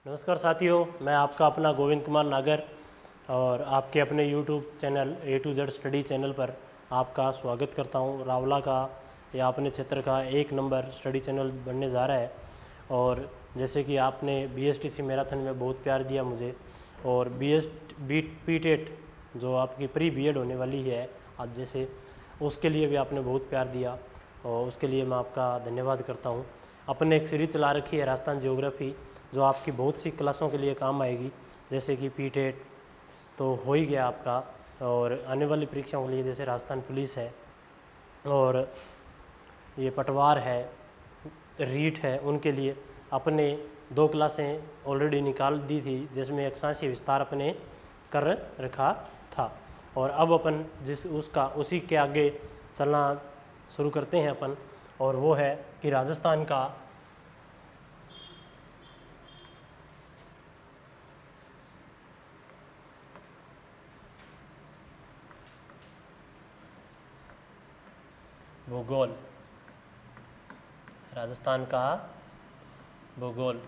नमस्कार साथियों, मैं आपका अपना गोविंद कुमार नागर और आपके अपने YouTube channel A to Z study channel पर आपका स्वागत करता हूं। रावला का या अपने क्षेत्र का एक नंबर स्टडी चैनल बनने जा रहा है। और जैसे कि आपने BSTC मैराथन में बहुत प्यार दिया मुझे, और PTET जो आपकी प्री BEd होने वाली है आज जैसे, उसके लिए भी आपने बहुत प्यार दिया और उसके लिए मैं आपका धन्यवाद करता हूँ। अपने एक सीरीज चला रखी है राजस्थान जियोग्राफी, जो आपकी बहुत सी क्लासों के लिए काम आएगी, जैसे कि PTET तो हो ही गया आपका, और आने वाली परीक्षाओं के लिए जैसे राजस्थान पुलिस है और ये पटवार है, रीट है, उनके लिए अपने 2 क्लासें ऑलरेडी निकाल दी थी, जिसमें अक्षांशीय विस्तार अपने कर रखा था। और अब अपन उसी के आगे चलना शुरू करते हैं अपन, और वो है कि राजस्थान का भूगोल। राजस्थान का भूगोल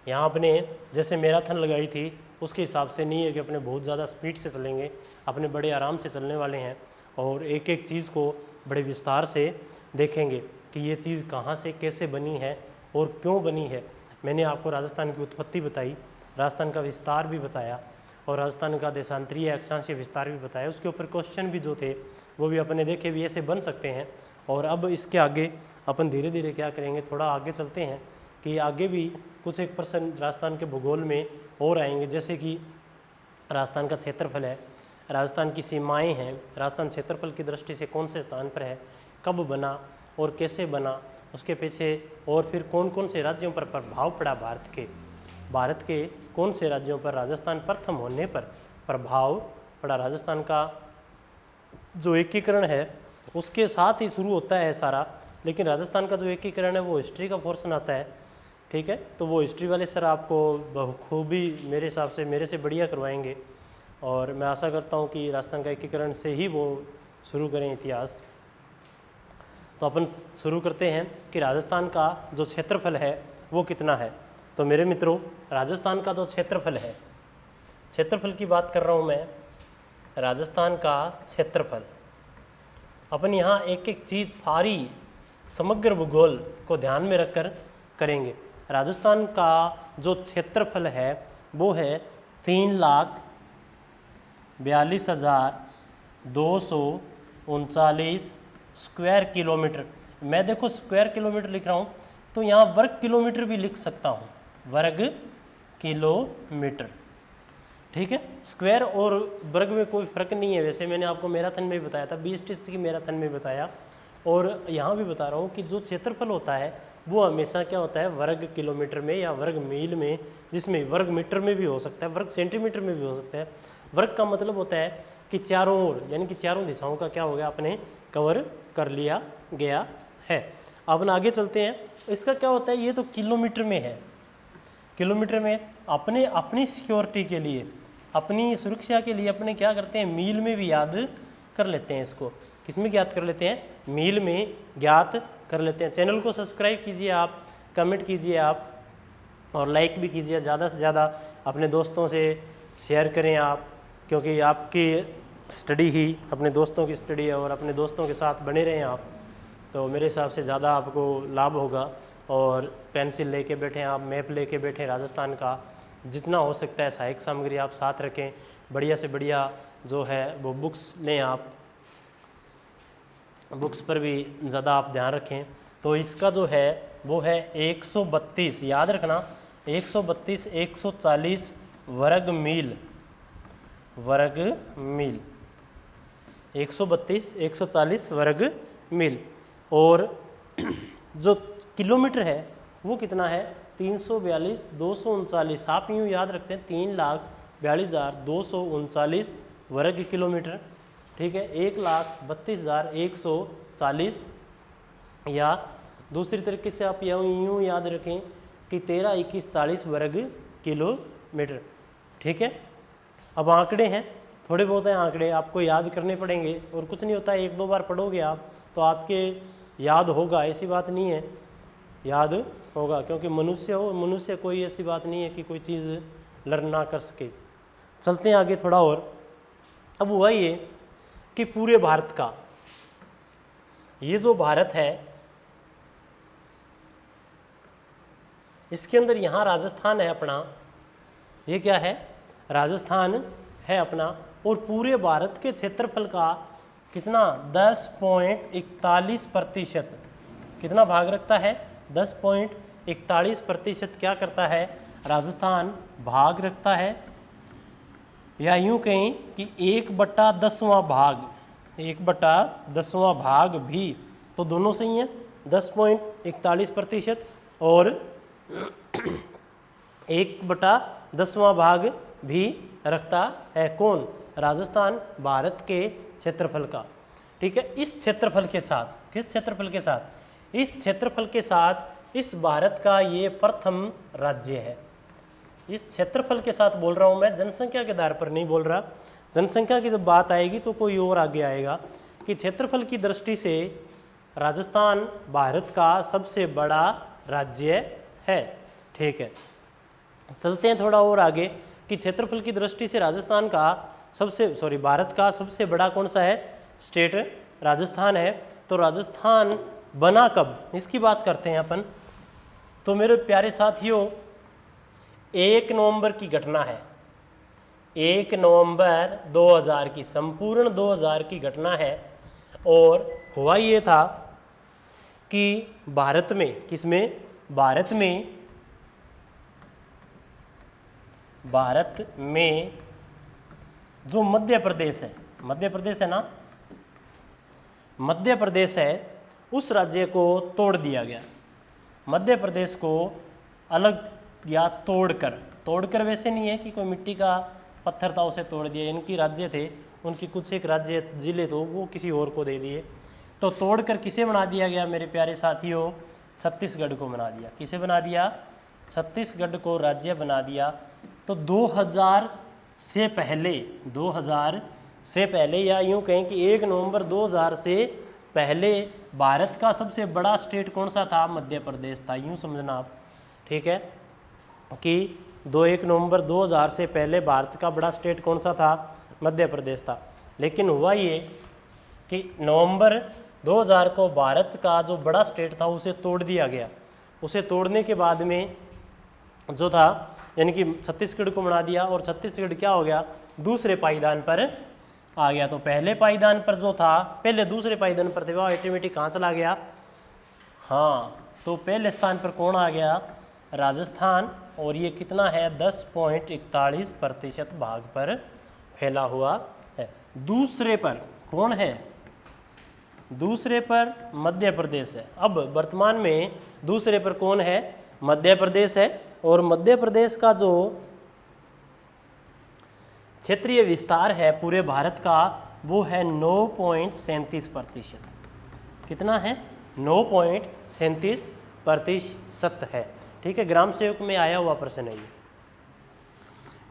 यहाँ अपने जैसे मैराथन लगाई थी उसके हिसाब से नहीं है कि अपने बहुत ज़्यादा स्पीड से चलेंगे, अपने बड़े आराम से चलने वाले हैं और एक एक चीज़ को बड़े विस्तार से देखेंगे कि ये चीज़ कहाँ से कैसे बनी है और क्यों बनी है। मैंने आपको राजस्थान की उत्पत्ति बताई, राजस्थान का विस्तार भी बताया और राजस्थान का देशांतरीय अक्षांशीय विस्तार भी बताया। उसके ऊपर क्वेश्चन भी जो थे वो भी अपने देखे भी ऐसे बन सकते हैं। और अब इसके आगे अपन धीरे धीरे क्या करेंगे, थोड़ा आगे चलते हैं कि आगे भी कुछ एक प्रश्न राजस्थान के भूगोल में और आएंगे, जैसे कि राजस्थान का क्षेत्रफल है, राजस्थान की सीमाएं हैं, राजस्थान क्षेत्रफल की दृष्टि से कौन से स्थान पर है, कब बना और कैसे बना, उसके पीछे और फिर कौन कौन से राज्यों पर प्रभाव पड़ा, भारत के कौन से राज्यों पर राजस्थान प्रथम होने पर प्रभाव पड़ा। राजस्थान का जो एकीकरण है उसके साथ ही शुरू होता है सारा, लेकिन राजस्थान का जो एकीकरण है वो हिस्ट्री का पोर्शन आता है, ठीक है। तो वो हिस्ट्री वाले सर आपको बखूबी मेरे हिसाब से मेरे से बढ़िया करवाएंगे, और मैं आशा करता हूँ कि राजस्थान का एकीकरण से ही वो शुरू करें इतिहास। तो अपन शुरू करते हैं कि राजस्थान का जो क्षेत्रफल है वो कितना है। तो मेरे मित्रों, राजस्थान का जो क्षेत्रफल है, क्षेत्रफल की बात कर रहा हूँ मैं, राजस्थान का क्षेत्रफल। अपन यहाँ एक एक चीज़ सारी समग्र भूगोल को ध्यान में रखकर करेंगे। राजस्थान का जो क्षेत्रफल है वो है 3,42,239 स्क्वायर किलोमीटर। मैं देखो स्क्वायर किलोमीटर लिख रहा हूँ तो यहाँ वर्ग किलोमीटर भी लिख सकता हूँ, वर्ग किलोमीटर, ठीक है। स्क्वायर और वर्ग में कोई फर्क नहीं है, वैसे मैंने आपको मैराथन में भी बताया था, BSTC की मैराथन में बताया, और यहाँ भी बता रहा हूँ कि जो क्षेत्रफल होता है वो हमेशा क्या होता है, वर्ग किलोमीटर में या वर्ग मील में, जिसमें वर्ग मीटर में भी हो सकता है, वर्ग सेंटीमीटर में भी हो सकता है। वर्ग का मतलब होता है कि चारों ओर, यानी कि चारों दिशाओं का क्या हो गया, आपने कवर कर लिया गया है। अब आगे चलते हैं, इसका क्या होता है, ये तो किलोमीटर में है, किलोमीटर में अपनी सिक्योरिटी के लिए, अपनी सुरक्षा के लिए अपने क्या करते हैं, मील में भी याद कर लेते हैं। इसको किस में ज्ञात कर लेते हैं, मील में ज्ञात कर लेते हैं। चैनल को सब्सक्राइब कीजिए आप, कमेंट कीजिए आप, और लाइक भी कीजिए, ज़्यादा से ज़्यादा अपने दोस्तों से शेयर करें आप, क्योंकि आपकी स्टडी ही अपने दोस्तों की स्टडी है, और अपने दोस्तों के साथ बने रहें आप, तो मेरे हिसाब से ज़्यादा आपको लाभ होगा। और पेंसिल लेके बैठें आप, मैप लेके बैठें, राजस्थान का जितना हो सकता है सहायक सामग्री आप साथ रखें, बढ़िया से बढ़िया जो है वो बुक्स लें आप, बुक्स पर भी ज़्यादा आप ध्यान रखें। तो इसका जो है वो है 132, याद रखना 132 140 वर्ग मील, 132 140 वर्ग मील। और जो किलोमीटर है वो कितना है, 342,239। आप यूँ याद रखते हैं 3,42,239 वर्ग किलोमीटर, ठीक है। 1,32,140, या दूसरी तरीके से आप यूँ याद रखें कि 13,21,40 वर्ग किलोमीटर, ठीक है। अब आंकड़े हैं, थोड़े बहुत हैं आंकड़े, आपको याद करने पड़ेंगे, और कुछ नहीं होता है, 1-2 बार पढ़ोगे आप तो आपके याद होगा, ऐसी बात नहीं है, याद होगा, क्योंकि मनुष्य हो, मनुष्य कोई ऐसी बात नहीं है कि कोई चीज़ लर्न ना कर सके। चलते हैं आगे थोड़ा और। अब हुआ ये कि पूरे भारत का, ये जो भारत है इसके अंदर यहाँ राजस्थान है अपना, ये क्या है, राजस्थान है अपना, और पूरे भारत के क्षेत्रफल का कितना 10.41% कितना भाग रखता है, 10.41% क्या करता है, राजस्थान भाग रखता है। या यूं कहें कि 1/10वां भाग, 1/10वां भाग भी, तो दोनों सही हैं, 10.41% और 1/10वां भाग भी रखता है कौन, राजस्थान, भारत के क्षेत्रफल का। ठीक है, इस क्षेत्रफल के साथ, किस क्षेत्रफल के साथ, इस क्षेत्रफल के साथ इस भारत का ये प्रथम राज्य है। इस क्षेत्रफल के साथ बोल रहा हूं मैं, जनसंख्या के आधार पर नहीं बोल रहा। जनसंख्या की जब बात आएगी तो कोई और आगे आएगा कि क्षेत्रफल की दृष्टि से राजस्थान भारत का सबसे बड़ा राज्य है। ठीक है, चलते हैं थोड़ा और आगे कि क्षेत्रफल की दृष्टि से राजस्थान का भारत का सबसे बड़ा कौन सा है, स्टेट राजस्थान है। तो राजस्थान बना कब, इसकी बात करते हैं अपन। तो मेरे प्यारे साथियों, 1 नवंबर की घटना है, 1 नवंबर 2000 की, संपूर्ण 2000 की घटना है। और हुआ ये था कि भारत में, किसमें, भारत में जो मध्य प्रदेश है, मध्य प्रदेश है ना, मध्य प्रदेश है, उस राज्य को तोड़ दिया गया। मध्य प्रदेश को अलग या तोड़कर वैसे नहीं है कि कोई मिट्टी का पत्थर था उसे तोड़ दिया, इनकी राज्य थे, उनकी कुछ एक राज्य जिले तो वो किसी और को दे दिए। तो तोड़कर किसे बना दिया गया मेरे प्यारे साथियों, छत्तीसगढ़ को बना दिया। किसे बना दिया, छत्तीसगढ़ को राज्य बना दिया। तो 2000 से पहले या यूं कहें कि 1 नवंबर 2000 से पहले भारत का सबसे बड़ा स्टेट कौन सा था, मध्य प्रदेश था। यूं समझना आप, ठीक है, कि 1 नवंबर 2000 से पहले भारत का बड़ा स्टेट कौन सा था, मध्य प्रदेश था। लेकिन हुआ ये कि नवंबर 2000 को भारत का जो बड़ा स्टेट था उसे तोड़ दिया गया। उसे तोड़ने के बाद में जो था, यानी कि छत्तीसगढ़ को बना दिया, और छत्तीसगढ़ क्या हो गया, दूसरे पायदान पर आ गया। तो पहले पायदान पर जो था, पहले दूसरे पायदान पर थे, वो ऑटोमेटिक कहाँ चला गया, हाँ, तो पहले स्थान पर कौन आ गया, राजस्थान। और ये कितना है, 10.41% भाग पर फैला हुआ है। दूसरे पर कौन है, दूसरे पर मध्य प्रदेश है। अब वर्तमान में दूसरे पर कौन है, मध्य प्रदेश है। और मध्य प्रदेश का जो क्षेत्रीय विस्तार है पूरे भारत का, वो है 9.37%। कितना है, 9.37% है। ठीक है, ग्राम सेवक में आया हुआ प्रश्न है ये।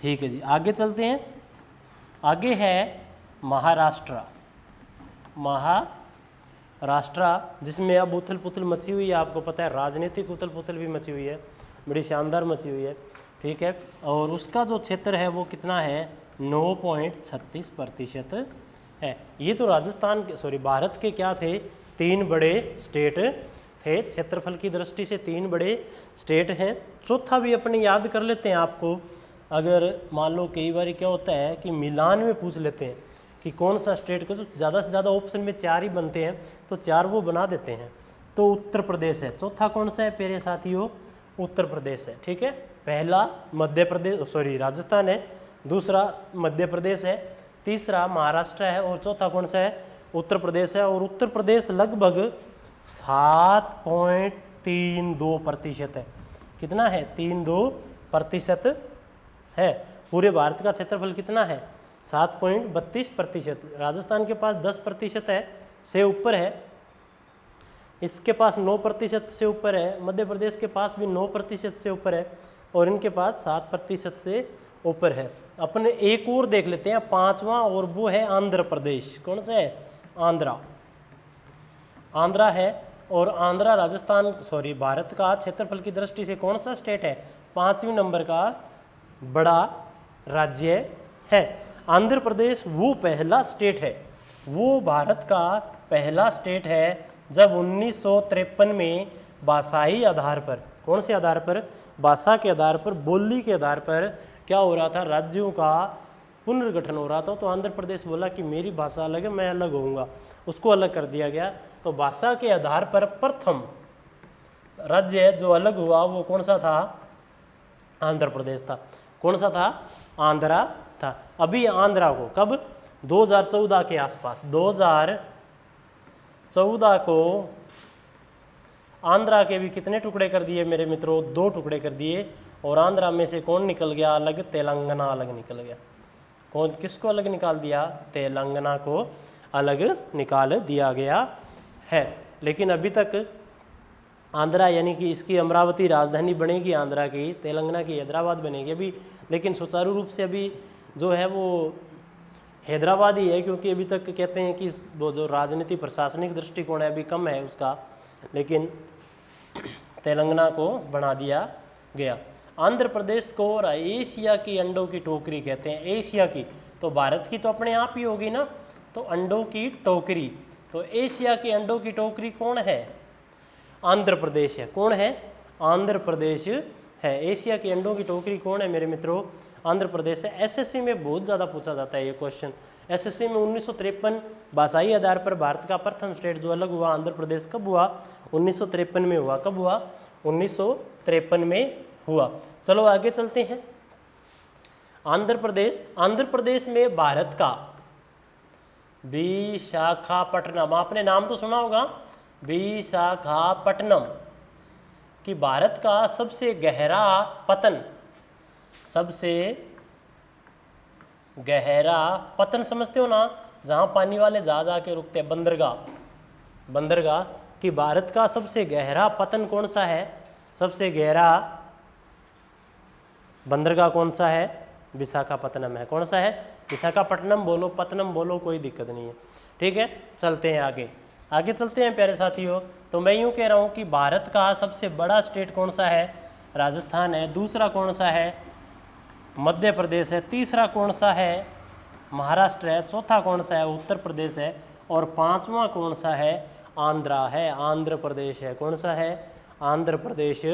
ठीक है जी, आगे चलते हैं। आगे है महाराष्ट्र। महाराष्ट्र जिसमें अब उथल पुथल मची हुई है, आपको पता है, राजनीतिक उथल पुथल भी मची हुई है, बड़ी शानदार मची हुई है। ठीक है, और उसका जो क्षेत्र है वो कितना है, 9.36% है। ये तो राजस्थान के, भारत के क्या थे, 3 बड़े स्टेट थे, क्षेत्रफल की दृष्टि से 3 बड़े स्टेट हैं। चौथा भी अपने याद कर लेते हैं आपको, अगर मान लो कई बार क्या होता है कि मिलान में पूछ लेते हैं कि कौन सा स्टेट को, तो ज़्यादा से ज़्यादा ऑप्शन में 4 ही बनते हैं, तो 4 वो बना देते हैं। तो उत्तर प्रदेश है, चौथा कौन सा है प्यारे साथियों, उत्तर प्रदेश है। ठीक है, पहला मध्य प्रदेश, राजस्थान है, दूसरा मध्य प्रदेश है, तीसरा महाराष्ट्र है, और चौथा कौन सा है, उत्तर प्रदेश है। और उत्तर प्रदेश लगभग 7.32% है। कितना है, 32% है। पूरे भारत का क्षेत्रफल कितना है, 7.32%। राजस्थान के पास 10% है, से ऊपर है, इसके पास 9% से ऊपर है, मध्य प्रदेश के पास भी 9% से ऊपर है, और इनके पास 7% से ऊपर है। अपने एक और देख लेते हैं, 5वां, और वो है आंध्र प्रदेश। कौन सा है, आंध्रा है, और आंध्रा राजस्थान भारत का क्षेत्रफल की दृष्टि से कौन सा स्टेट है? 5वें नंबर का बड़ा राज्य है। आंध्र प्रदेश वो पहला स्टेट है, वो भारत का पहला स्टेट है जब 1953 में भाषाई आधार पर, कौन से आधार पर? भाषा के आधार पर, बोली के आधार पर क्या हो रहा था? राज्यों का पुनर्गठन हो रहा था। तो आंध्र प्रदेश बोला कि मेरी भाषा अलग है, मैं अलग होऊंगा, उसको अलग कर दिया गया। तो भाषा के आधार पर प्रथम राज्य जो अलग हुआ वो कौन सा था? आंध्र प्रदेश था। कौन सा था? आंध्रा था। अभी आंध्रा को कब? 2014 के आसपास, 2014 को आंध्रा के भी कितने टुकड़े कर दिए मेरे मित्रों? 2 टुकड़े कर दिए। और आंध्रा में से कौन निकल गया अलग? तेलंगाना अलग निकल गया। कौन, किसको अलग निकाल दिया? तेलंगाना को अलग निकाल दिया गया है। लेकिन अभी तक आंध्रा यानी कि इसकी अमरावती राजधानी बनेगी आंध्रा की, तेलंगाना की हैदराबाद बनेगी अभी, लेकिन सुचारू रूप से अभी जो है वो हैदराबाद ही है, क्योंकि अभी तक कहते हैं कि वो जो राजनीति प्रशासनिक दृष्टिकोण है अभी कम है उसका, लेकिन तेलंगाना को बना दिया गया। आंध्र प्रदेश को एशिया की अंडों की टोकरी कहते हैं। एशिया की, तो भारत की तो अपने आप ही होगी ना, तो अंडों की टोकरी। तो एशिया की अंडों की टोकरी कौन है? आंध्र प्रदेश है। कौन है? आंध्र प्रदेश है। एशिया की अंडों की टोकरी कौन है मेरे मित्रों? आंध्र प्रदेश है। एसएससी में बहुत ज़्यादा पूछा जाता है ये क्वेश्चन। एसएससी में 1953 भाषाई आधार पर भारत का प्रथम स्टेट जो अलग हुआ आंध्र प्रदेश कब हुआ? 1953 में हुआ। कब हुआ? 1953 में हुआ। चलो आगे चलते हैं। आंध्र प्रदेश में भारत का विशाखापट्टनम, आपने नाम तो सुना होगा, विशाखापट्टनम कि भारत का सबसे गहरा पतन, सबसे गहरा पतन समझते हो ना, जहां पानी वाले जहाज आके रुकते हैं, बंदरगाह कि भारत का सबसे गहरा पतन कौन सा है? सबसे गहरा बंदरगाह कौन सा है? विशाखापट्टनम है। कौन सा है? विशाखापट्टनम बोलो, पत्तनम बोलो, कोई दिक्कत नहीं है। ठीक है, चलते हैं आगे चलते हैं प्यारे साथियों। तो मैं यूं कह रहा हूं कि भारत का सबसे बड़ा स्टेट कौन सा है? राजस्थान है। दूसरा कौन सा है? मध्य प्रदेश है। तीसरा कौन सा है? महाराष्ट्र है। चौथा कौन सा है? उत्तर प्रदेश है। और पांचवा कौन सा है? आंध्रा है, आंध्र प्रदेश है। कौन सा है? आंध्र प्रदेश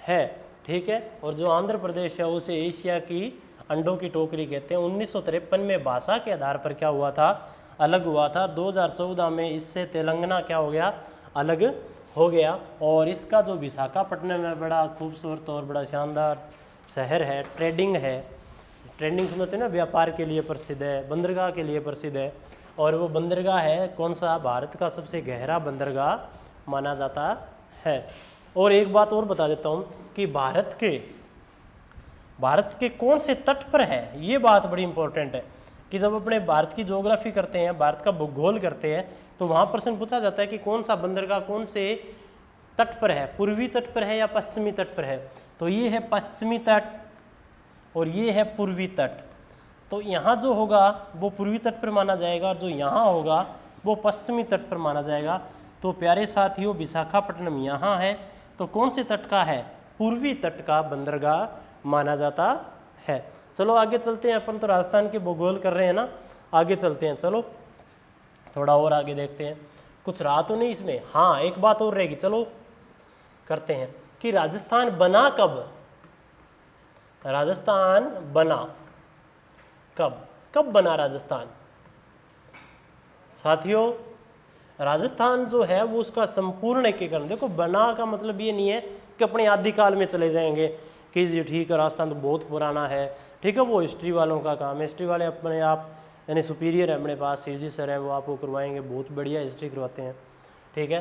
है। ठीक है, और जो आंध्र प्रदेश है उसे एशिया की अंडों की टोकरी कहते हैं। 1953 में भाषा के आधार पर क्या हुआ था? अलग हुआ था। 2014 में इससे तेलंगाना क्या हो गया? अलग हो गया। और इसका जो विशाखापट्टनम है बड़ा खूबसूरत और बड़ा शानदार शहर है, ट्रेडिंग समझते हैं ना, व्यापार के लिए प्रसिद्ध है, बंदरगाह के लिए प्रसिद्ध है। और वो बंदरगाह है कौन सा? भारत का सबसे गहरा बंदरगाह माना जाता है। और एक बात और बता देता हूँ कि भारत के कौन से तट पर है, ये बात बड़ी इंपॉर्टेंट है कि जब अपने भारत की ज्योग्राफी करते हैं, भारत का भूगोल करते हैं, तो वहाँ प्रश्न पूछा जाता है कि कौन सा बंदरगाह कौन से तट पर है, पूर्वी तट पर है या पश्चिमी तट पर है। तो ये है पश्चिमी तट और ये है पूर्वी तट। तो यहाँ जो होगा वो पूर्वी तट पर माना जाएगा और जो यहाँ होगा वो पश्चिमी तट पर माना जाएगा। तो प्यारे साथियों, विशाखापट्टनम यहाँ है, तो कौन से तट का है? पूर्वी तट का बंदरगाह माना जाता है। चलो आगे चलते हैं, अपन तो राजस्थान के भूगोल कर रहे हैं ना, आगे चलते हैं। चलो थोड़ा और आगे देखते हैं, कुछ रहा तो नहीं इसमें। हाँ, एक बात और रहेगी, चलो करते हैं कि राजस्थान बना कब? राजस्थान बना कब बना राजस्थान? साथियों, राजस्थान जो है वो उसका संपूर्ण एकीकरण, देखो बना का मतलब ये नहीं है कि अपने आदिकाल में चले जाएंगे कि ये ठीक है राजस्थान तो बहुत पुराना है, ठीक है, वो हिस्ट्री वालों का काम है। हिस्ट्री वाले अपने आप यानी सुपीरियर है अपने पास, सीजी सर है, वो आपको करवाएंगे, बहुत बढ़िया हिस्ट्री करवाते हैं। ठीक है,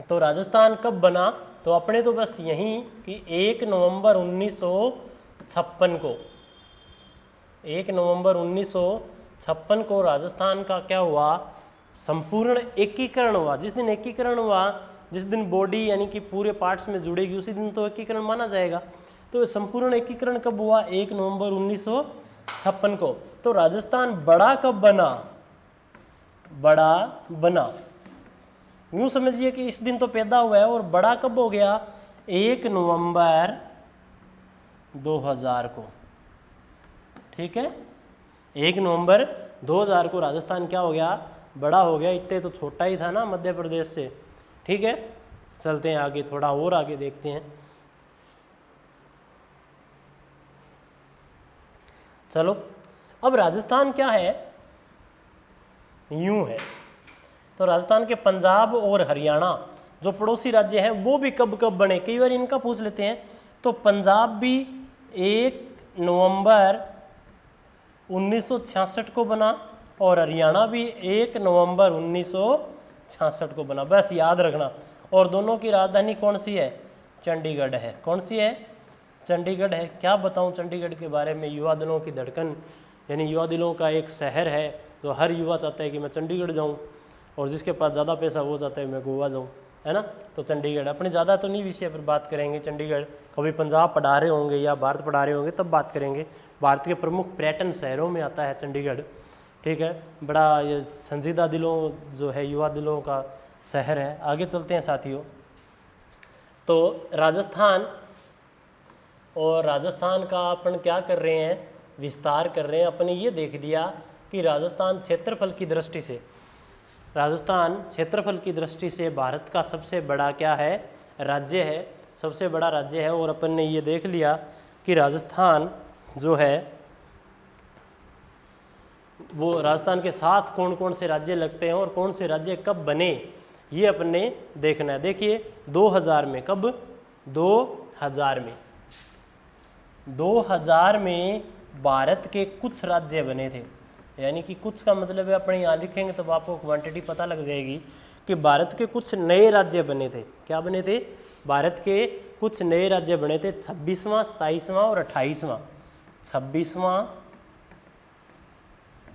तो राजस्थान कब बना? तो अपने तो बस यहीं कि 1 नवंबर 1956 को, 1 नवंबर 1956 को राजस्थान का क्या हुआ? संपूर्ण एकीकरण हुआ। जिस दिन एकीकरण हुआ, जिस दिन बॉडी यानी कि पूरे पार्ट्स में जुड़ेगी, उसी दिन तो एकीकरण माना जाएगा। तो संपूर्ण एकीकरण कब हुआ? 1 नवंबर 1956 को। तो राजस्थान बड़ा कब बना? बड़ा बना यूँ समझिए कि इस दिन तो पैदा हुआ है और बड़ा कब हो गया, 1 नवंबर 2000 को। ठीक है, 1 नवंबर 2000 को राजस्थान क्या हो गया, बड़ा हो गया। इतने तो छोटा ही था ना मध्य प्रदेश से। ठीक है, चलते हैं आगे, थोड़ा और आगे देखते हैं। चलो, अब राजस्थान क्या है, यूं है। तो राजस्थान के पंजाब और हरियाणा जो पड़ोसी राज्य हैं वो भी कब कब बने, कई बार इनका पूछ लेते हैं। तो पंजाब भी 1 नवंबर 1966 को बना और हरियाणा भी 1 नवंबर 1966 को बना, बस याद रखना। और दोनों की राजधानी कौन सी है, चंडीगढ़ है। कौन सी है, चंडीगढ़ है। क्या बताऊं चंडीगढ़ के बारे में, युवा दिलों की धड़कन, यानी युवा दिलों का एक शहर है। तो हर युवा चाहता है कि मैं चंडीगढ़ जाऊं, और जिसके पास ज़्यादा पैसा वो चाहता है मैं गोवा जाऊं, है ना। तो चंडीगढ़, अपने ज़्यादा तो नहीं विषय पर बात करेंगे। चंडीगढ़ कभी पंजाब पढ़ा रहे होंगे या भारत पढ़ा रहे होंगे तब बात करेंगे। भारत के प्रमुख पर्यटन शहरों में आता है चंडीगढ़। ठीक है, बड़ा ये संजीदा दिलों जो है, युवा दिलों का शहर है। आगे चलते हैं साथियों। तो राजस्थान, और राजस्थान का अपन क्या कर रहे हैं, विस्तार कर रहे हैं। अपने ये देख लिया कि राजस्थान क्षेत्रफल की दृष्टि से, राजस्थान क्षेत्रफल की दृष्टि से भारत का सबसे बड़ा क्या है, राज्य है, सबसे बड़ा राज्य है। और अपन ने ये देख लिया कि राजस्थान जो है वो, राजस्थान के साथ कौन कौन से राज्य लगते हैं और कौन से राज्य कब बने, ये अपन ने देखना है। देखिए 2000 में, कब, 2000 में भारत के कुछ राज्य बने थे। यानी कि कुछ का मतलब है, अपने यहाँ लिखेंगे तब आपको क्वांटिटी पता लग जाएगी कि भारत के कुछ नए राज्य बने थे। क्या बने थे, भारत के कुछ नए राज्य बने थे, 26वां, 27वां और 28वां। 26वां,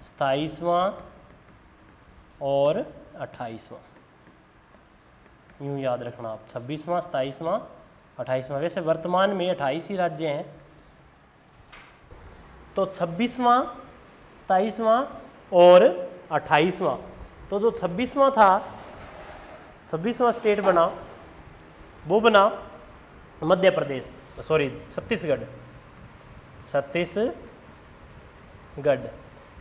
27वां और 28वां, यूँ याद रखना आप, 26वां, 27वां, 28वां। वैसे वर्तमान में 28 ही राज्य हैं। तो 26वां, 27वां और 28वां। तो जो 26वां था, 26वां स्टेट बना, वो बना मध्य प्रदेश, सॉरी छत्तीसगढ़।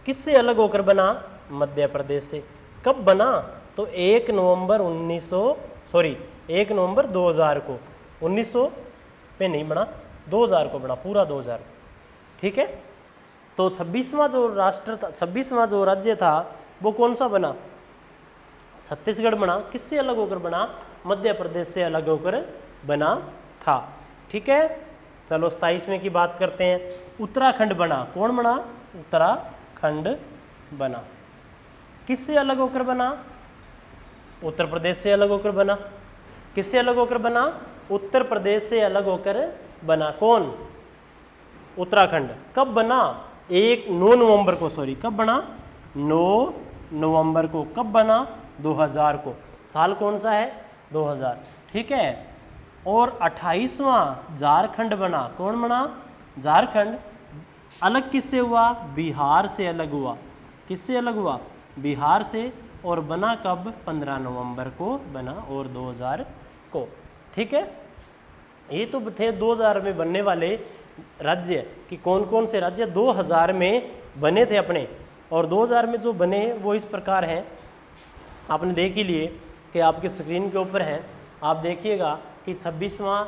किससे अलग होकर बना, मध्य प्रदेश से। कब बना, तो 1 नवंबर 2000 को, 1900 पे नहीं बना, 2000 को बना, पूरा 2000। ठीक है, तो 26वां जो राष्ट्र था, 26वां जो राज्य था वो कौन सा बना, छत्तीसगढ़ बना। किससे अलग होकर बना, मध्य प्रदेश से अलग होकर बना था। ठीक है, चलो 27वें की बात करते हैं। उत्तराखंड बना, कौन बना, उत्तराखंड बना। किससे अलग होकर बना, उत्तर प्रदेश से अलग होकर बना। किससे अलग होकर बना, उत्तर प्रदेश से अलग होकर बना। कौन, उत्तराखंड। कब बना, 9 नवंबर को, सॉरी कब बना, 9 नवंबर को। कब बना, 2000 को। साल कौन सा है, 2000। ठीक है, और 28वां झारखंड बना। कौन बना, झारखंड। अलग किससे हुआ, बिहार से अलग हुआ। किससे अलग हुआ, बिहार से। और बना कब, 15 नवंबर को बना, और 2000 को। ठीक है, ये तो थे 2000 में बनने वाले राज्य कि कौन कौन से राज्य 2000 में बने थे अपने। और 2000 में जो बने वो इस प्रकार हैं, आपने देख ही लिए कि आपके स्क्रीन के ऊपर हैं। आप देखिएगा कि 26वां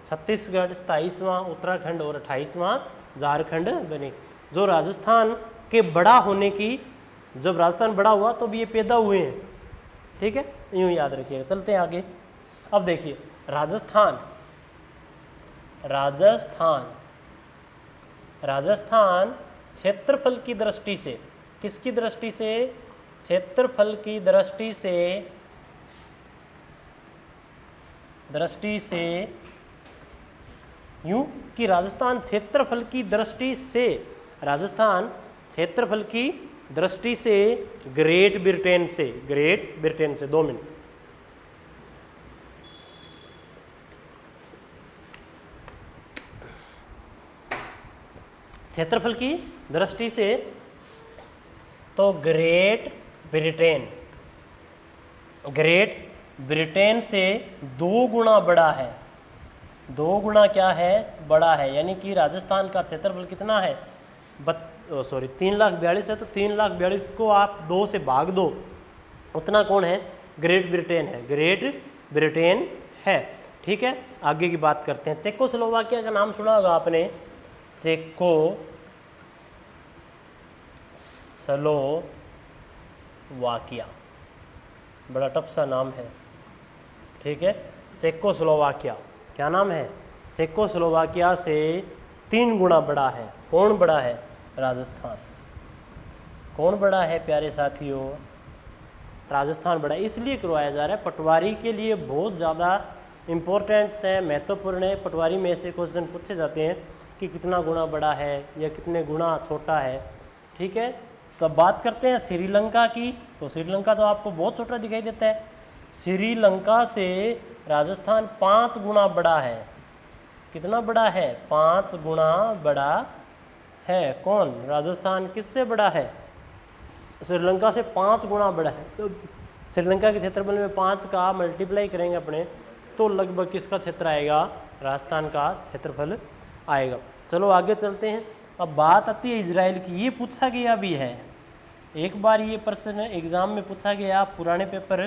छत्तीसगढ़, 27वां उत्तराखंड और 28वां झारखंड बने। जो राजस्थान के बड़ा होने की, जब राजस्थान बड़ा हुआ तो भी ये पैदा हुए हैं। ठीक है, यूँ याद रखिएगा। चलते हैं आगे। अब देखिए राजस्थान, राजस्थान क्षेत्रफल की दृष्टि से, किसकी दृष्टि से, क्षेत्रफल की दृष्टि से यूं कि राजस्थान क्षेत्रफल की दृष्टि से, राजस्थान क्षेत्रफल की दृष्टि से ग्रेट ब्रिटेन से, 2 मिनट। क्षेत्रफल की दृष्टि से तो ग्रेट ब्रिटेन से 2 गुना बड़ा है, 2 गुना क्या है, बड़ा है। यानी कि राजस्थान का क्षेत्रफल कितना है, 3,42,000 है, तो 3,42,000 को आप 2 से भाग दो, उतना कौन है, ग्रेट ब्रिटेन है, ग्रेट ब्रिटेन है। ठीक है, आगे की बात करते हैं। चेकोस्लोवाकिया का नाम सुना होगा आपने, चेकोस्लोवाकिया, बड़ा टफ सा नाम है। ठीक है, चेकोस्लोवाकिया, क्या नाम है, चेकोस्लोवाकिया से 3 गुना बड़ा है। कौन बड़ा है, राजस्थान। कौन बड़ा है प्यारे साथियों, राजस्थान बड़ा। इसलिए करवाया जा रहा है, पटवारी के लिए बहुत ज़्यादा इम्पोर्टेंट्स है, महत्वपूर्ण है। पटवारी में ऐसे क्वेश्चन पूछे जाते हैं कि कितना गुना बड़ा है या कितने गुना छोटा है। ठीक है, तो अब बात करते हैं श्रीलंका की। तो श्रीलंका तो आपको बहुत छोटा दिखाई देता है, श्रीलंका से राजस्थान 5 गुना बड़ा है। कितना बड़ा है, 5 गुना बड़ा है। कौन, राजस्थान किससे बड़ा है, श्रीलंका से 5 गुना बड़ा है। तो श्रीलंका के क्षेत्रफल में 5 का मल्टीप्लाई करेंगे अपने, तो लगभग किसका क्षेत्र आएगा, राजस्थान का क्षेत्रफल आएगा। चलो आगे चलते हैं। अब बात आती है इजराइल की। ये पूछा गया भी है, एक बार ये प्रश्न एग्जाम में पूछा गया। आप पुराने पेपर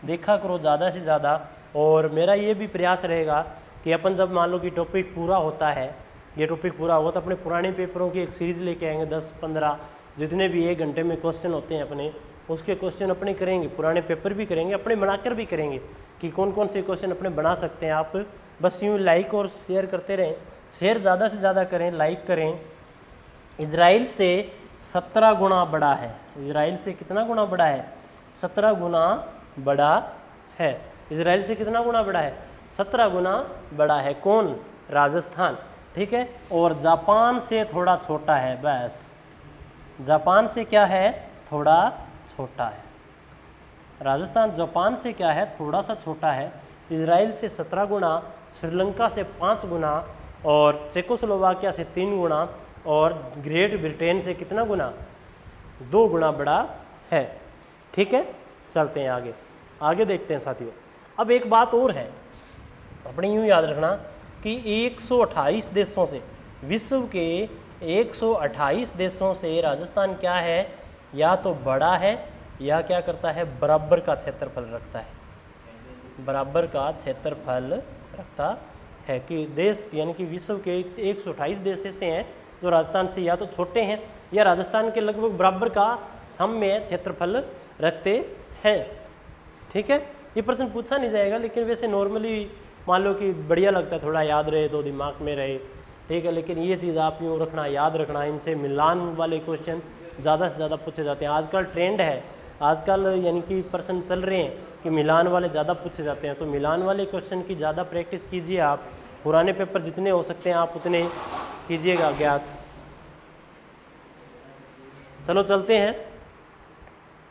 देखा करो ज़्यादा से ज़्यादा, और मेरा ये भी प्रयास रहेगा कि अपन जब मान लो कि टॉपिक पूरा होता है, ये टॉपिक पूरा हुआ तो अपने पुराने पेपरों की एक सीरीज़ लेके आएंगे, 10-15 जितने भी 1 घंटे में क्वेश्चन होते हैं अपने, उसके क्वेश्चन अपने करेंगे, पुराने पेपर भी करेंगे, अपने बनाकर भी करेंगे कि कौन कौन से क्वेश्चन अपने बना सकते हैं। आप बस यूँ लाइक और शेयर करते रहें, शेयर ज़्यादा से ज़्यादा करें, लाइक करें। इजराइल से 17 गुना बड़ा है। इजराइल से कितना गुना बड़ा है, 17 गुना बड़ा है। इजराइल से कितना गुना बड़ा है, 17 गुना बड़ा है। कौन, राजस्थान। ठीक है, और जापान से थोड़ा छोटा है, बस जापान से क्या है, थोड़ा छोटा है। राजस्थान जापान से क्या है, थोड़ा सा छोटा है। इजराइल से 17 गुना, श्रीलंका से 5 गुना, और चेकोस्लोवाकिया से 3 गुना, और ग्रेट ब्रिटेन से कितना गुना, 2 गुना बड़ा है। ठीक है, चलते हैं आगे, आगे देखते हैं साथियों। अब एक बात और है, अपने यूँ याद रखना कि 128 देशों से, विश्व के 128 देशों से राजस्थान क्या है, या तो बड़ा है या क्या करता है, बराबर का क्षेत्रफल रखता है, बराबर का क्षेत्रफल रखता है। कि देश यानी कि विश्व के 128 देश ऐसे हैं जो राजस्थान से या तो छोटे हैं या राजस्थान के लगभग बराबर का साम्य क्षेत्रफल रखते हैं। ठीक है, ये प्रश्न पूछा नहीं जाएगा, लेकिन वैसे नॉर्मली मान लो कि बढ़िया लगता है, थोड़ा याद रहे तो दिमाग में रहे। ठीक है, लेकिन ये चीज़ आप यूँ रखना, याद रखना, इनसे मिलान वाले क्वेश्चन ज़्यादा से ज़्यादा पूछे जाते हैं। आजकल ट्रेंड है, आजकल यानी कि प्रश्न चल रहे हैं कि मिलान वाले ज़्यादा पूछे जाते हैं, तो मिलान वाले क्वेश्चन की ज़्यादा प्रैक्टिस कीजिए आप। पुराने पेपर जितने हो सकते हैं आप उतने कीजिएगा ज्ञात। चलो चलते हैं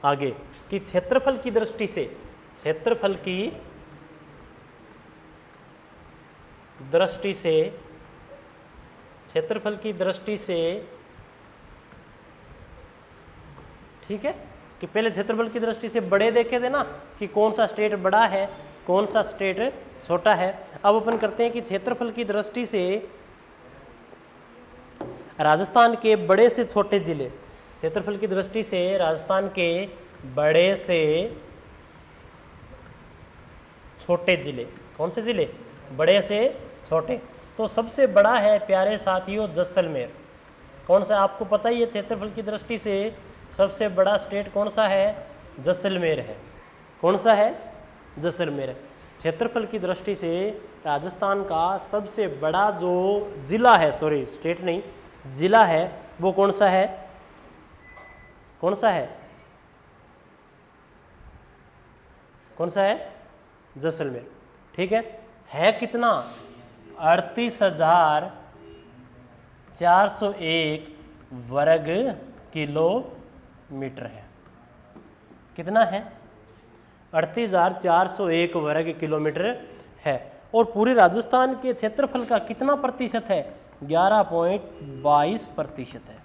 आगे कि क्षेत्रफल की दृष्टि से, क्षेत्रफल की दृष्टि से, क्षेत्रफल की दृष्टि से, ठीक है, कि पहले क्षेत्रफल की दृष्टि से बड़े देखे थे ना कि कौन सा स्टेट बड़ा है कौन सा स्टेट छोटा है। अब अपन करते हैं कि क्षेत्रफल की दृष्टि से राजस्थान के बड़े से छोटे जिले, क्षेत्रफल की दृष्टि से राजस्थान के बड़े से छोटे जिले, कौन से जिले, बड़े से छोटे। तो सबसे बड़ा है प्यारे साथियों जैसलमेर। कौन सा, आपको पता ही है क्षेत्रफल की दृष्टि से सबसे बड़ा स्टेट कौन सा है, जैसलमेर है। कौन सा है, जैसलमेर है। क्षेत्रफल की दृष्टि से राजस्थान का सबसे बड़ा जो जिला है, सॉरी स्टेट नहीं जिला है, वो कौन सा है, कौन सा है, कौन सा है, जैसलमेर। ठीक है कितना, 38,401 वर्ग किलोमीटर है। कितना है, 38,401 वर्ग किलोमीटर है। और पूरे राजस्थान के क्षेत्रफल का कितना प्रतिशत है, 11.22% है।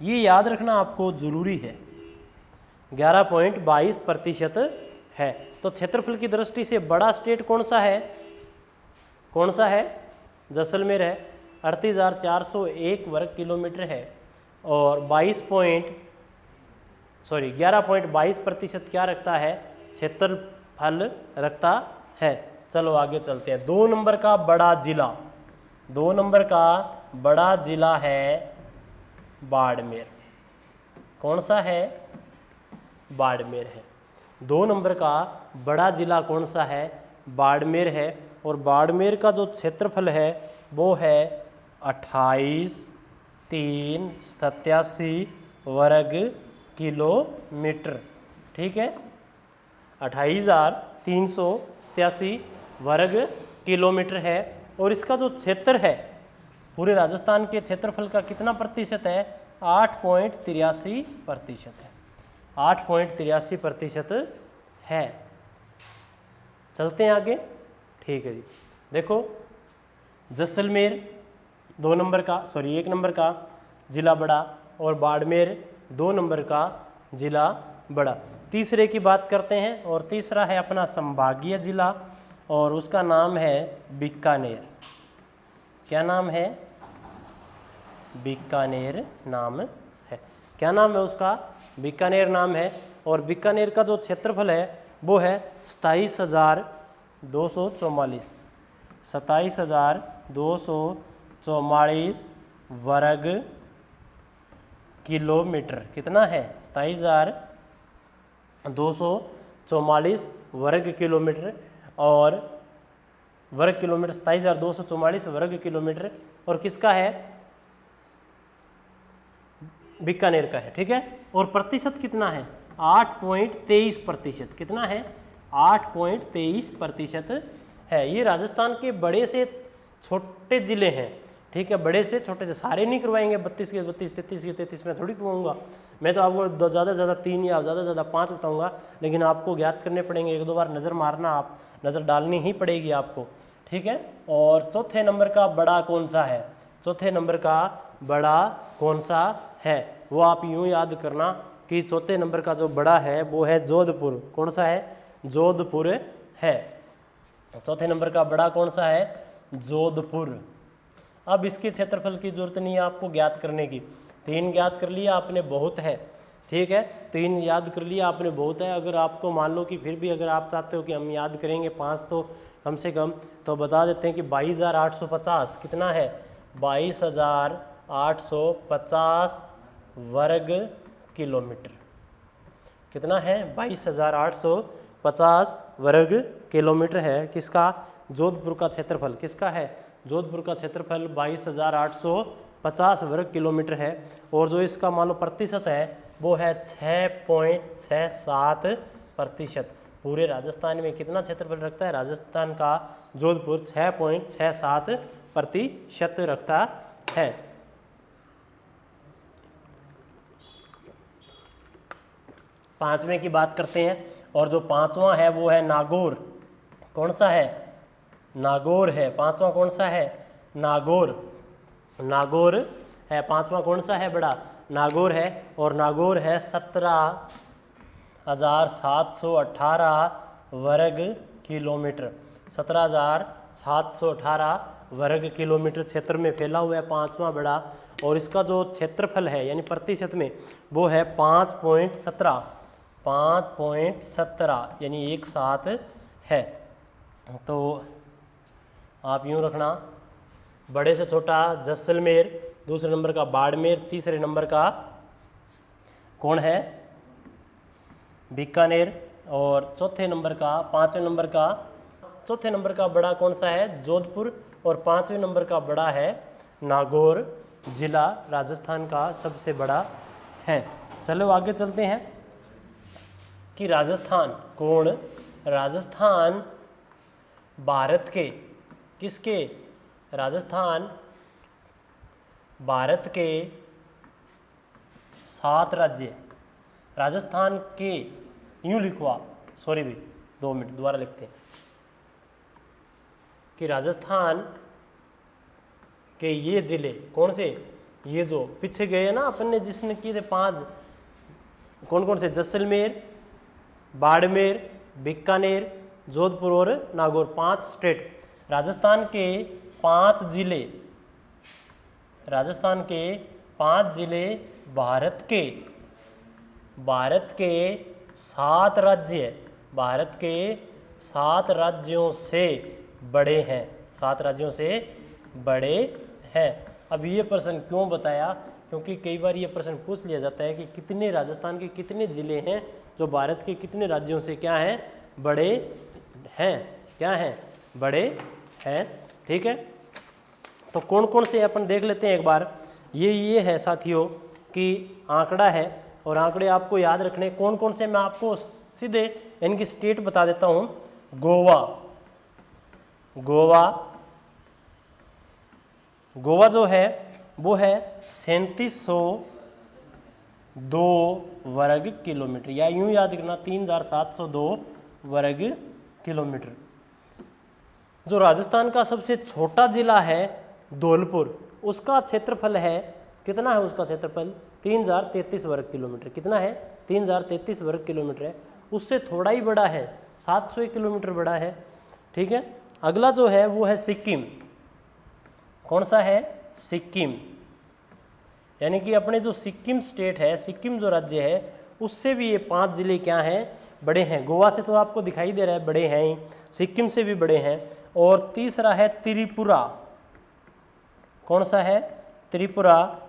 ये याद रखना आपको जरूरी है, 11.22% है। तो तो क्षेत्रफल की दृष्टि से बड़ा स्टेट कौन सा है? कौन सा है? जैसलमेर है। 38,401 वर्ग किलोमीटर है और 11.22% क्या रखता है? क्षेत्रफल रखता है। चलो आगे चलते हैं। 2 नंबर का बड़ा जिला, 2 नंबर का बड़ा जिला है बाड़मेर। कौन सा है? बाड़मेर है। 2 नंबर का बड़ा जिला कौन सा है? बाड़मेर है। और बाड़मेर का जो क्षेत्रफल है वो है 28,387 वर्ग किलोमीटर। ठीक है, 28,387 वर्ग किलोमीटर है। और इसका जो क्षेत्र है पूरे राजस्थान के क्षेत्रफल का कितना प्रतिशत है? 8.83% है। 8.83% है। चलते हैं आगे। ठीक है जी, देखो जैसलमेर 1 नंबर का जिला बड़ा और बाड़मेर 2 नंबर का जिला बड़ा। तीसरे की बात करते हैं और तीसरा है अपना संभागीय जिला और उसका नाम है बीकानेर। क्या नाम है? बीकानेर नाम है। क्या नाम है उसका? बीकानेर नाम है। और बीकानेर का जो क्षेत्रफल है वो है 27,244 27,244 वर्ग किलोमीटर। कितना है? 27,244 वर्ग किलोमीटर और वर्ग किलोमीटर 27,244 वर्ग किलोमीटर। और किसका है? बीकानेर का है। ठीक है, और प्रतिशत कितना है? 8.23%। कितना है? 8.23% है। ये राजस्थान के बड़े से छोटे जिले हैं। ठीक है, बड़े से छोटे से सारे नहीं करवाएंगे, 32 के 32, 33 के 33 में थोड़ी करवाऊंगा। मैं तो आपको ज़्यादा से ज़्यादा 3 या ज़्यादा से ज़्यादा 5 बताऊंगा, लेकिन आपको ज्ञात करने पड़ेंगे। 1-2 बार नज़र मारना, आप नज़र डालनी ही पड़ेगी आपको। ठीक है, और चौथे नंबर का बड़ा कौन सा है? चौथे नंबर का बड़ा कौन सा है? वो आप यूँ याद करना कि चौथे नंबर का जो बड़ा है वो है जोधपुर। कौन सा है? जोधपुर है। चौथे नंबर का बड़ा कौन सा है? जोधपुर। अब इसके क्षेत्रफल की जरूरत नहीं है आपको ज्ञात करने की। 3 ज्ञात कर लिया आपने, बहुत है। ठीक है, 3 याद कर लिया आपने, बहुत है। अगर आपको मान लो कि फिर भी अगर आप चाहते हो कि हम याद करेंगे 5 तो कम से कम, तो बता देते हैं कि 22,850 कितना है? 22,850 वर्ग किलोमीटर। कितना है? 22,850 वर्ग किलोमीटर है। किसका? जोधपुर का क्षेत्रफल। किसका है? जोधपुर का क्षेत्रफल 22,850 वर्ग किलोमीटर है। और जो इसका मान लो प्रतिशत है वो है 6.67%। पूरे राजस्थान में कितना क्षेत्रफल रखता है? राजस्थान का जोधपुर 6.67% रखता है। पांचवें की बात करते हैं और जो पांचवा है वो है नागौर। कौन सा है? नागौर है। पांचवा कौन सा है? नागौर। नागौर है पांचवा। कौन सा है? बड़ा नागौर है। और नागौर है 17,718 वर्ग किलोमीटर। 17,718 वर्ग किलोमीटर क्षेत्र में फैला हुआ है पांचवा बड़ा। और इसका जो क्षेत्रफल है यानी प्रतिशत में वो है 5.17 यानी 1/7 है। तो आप यूँ रखना, बड़े से छोटा जैसलमेर, दूसरे नंबर का बाड़मेर, तीसरे नंबर का कौन है? बीकानेर, और चौथे नंबर का, पांचवें नंबर का, चौथे नंबर का बड़ा कौन सा है? जोधपुर। और पांचवें नंबर का बड़ा है नागौर जिला, राजस्थान का सबसे बड़ा है। चलो आगे चलते हैं कि राजस्थान कौन? राजस्थान भारत के किसके? राजस्थान भारत के 7 राज्य। राजस्थान के यूं लिखवा, सॉरी भाई 2 मिनट दोबारा लिखते हैं कि राजस्थान के ये जिले कौन से? ये जो पीछे गए ना अपन ने जिसने किए थे 5, कौन कौन से? जैसलमेर, बाड़मेर, बीकानेर, जोधपुर और नागौर, 5 स्टेट। राजस्थान के 5 जिले, राजस्थान के 5 जिले भारत के 7 राज्य, भारत के 7 राज्यों से बड़े हैं, 7 राज्यों से बड़े हैं। अब ये प्रश्न क्यों बताया, क्योंकि कई बार ये प्रश्न पूछ लिया जाता है कि कितने राजस्थान के कितने जिले हैं जो भारत के कितने राज्यों से क्या हैं, बड़े हैं, क्या हैं, बड़े हैं। ठीक है, तो कौन कौन से अपन देख लेते हैं एक बार। ये है साथियों कि आंकड़ा है, और आंकड़े आपको याद रखने कौन कौन से, मैं आपको सीधे इनकी स्टेट बता देता हूँ। गोवा, गोवा जो है वो है 3702 वर्ग किलोमीटर, या यूं याद रखना 3702 वर्ग किलोमीटर। जो राजस्थान का सबसे छोटा जिला है धौलपुर, उसका क्षेत्रफल है, कितना है उसका क्षेत्रफल, 3033 वर्ग किलोमीटर। कितना है, 3033 वर्ग किलोमीटर है। उससे थोड़ा ही बड़ा है, 700 किलोमीटर बड़ा है। ठीक है, अगला जो है वो है सिक्किम। कौन सा है, सिक्किम, यानी कि अपने जो सिक्किम स्टेट है, सिक्किम जो राज्य है, उससे भी ये 5 जिले क्या हैं, बड़े हैं। गोवा से तो आपको दिखाई दे रहा है बड़े हैं ही, सिक्किम से भी बड़े हैं। और तीसरा है त्रिपुरा, कौन सा है, त्रिपुरा।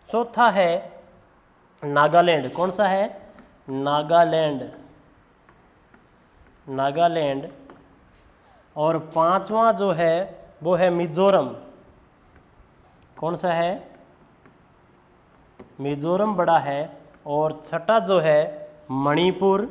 चौथा है नागालैंड, कौन सा है, नागालैंड। और 5वां जो है वो है मिजोरम, कौन सा है, मिजोरम बड़ा है। और छठा जो है मणिपुर,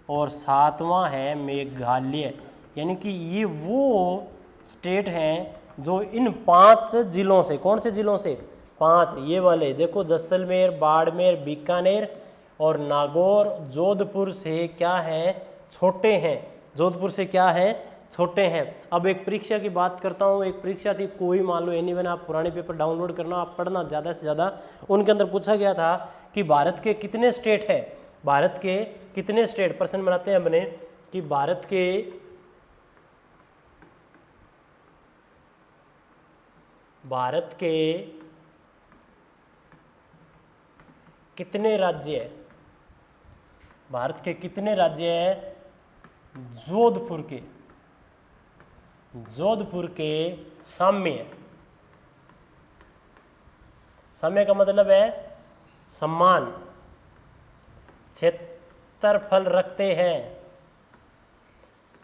और 7वां है मेघालय। यानी कि ये वो स्टेट हैं जो इन 5 जिलों से, कौन से जिलों से, 5 ये वाले देखो, जैसलमेर, बाड़मेर, बीकानेर और नागौर, जोधपुर से क्या हैं, छोटे हैं। जोधपुर से क्या हैं, छोटे हैं। अब एक परीक्षा की बात करता हूँ। एक परीक्षा थी, कोई मान लो एनीवन, आप पुराने पेपर डाउनलोड करना, आप पढ़ना ज़्यादा से ज़्यादा। उनके अंदर पूछा गया था कि भारत के कितने स्टेट है, भारत के कितने स्टेट, प्रश्न बनाते हैं अपने कि भारत के कितने राज्य है, भारत के कितने राज्य हैं। जोधपुर के साम्य, साम्य का मतलब है सम्मान, क्षेत्रफल रखते हैं,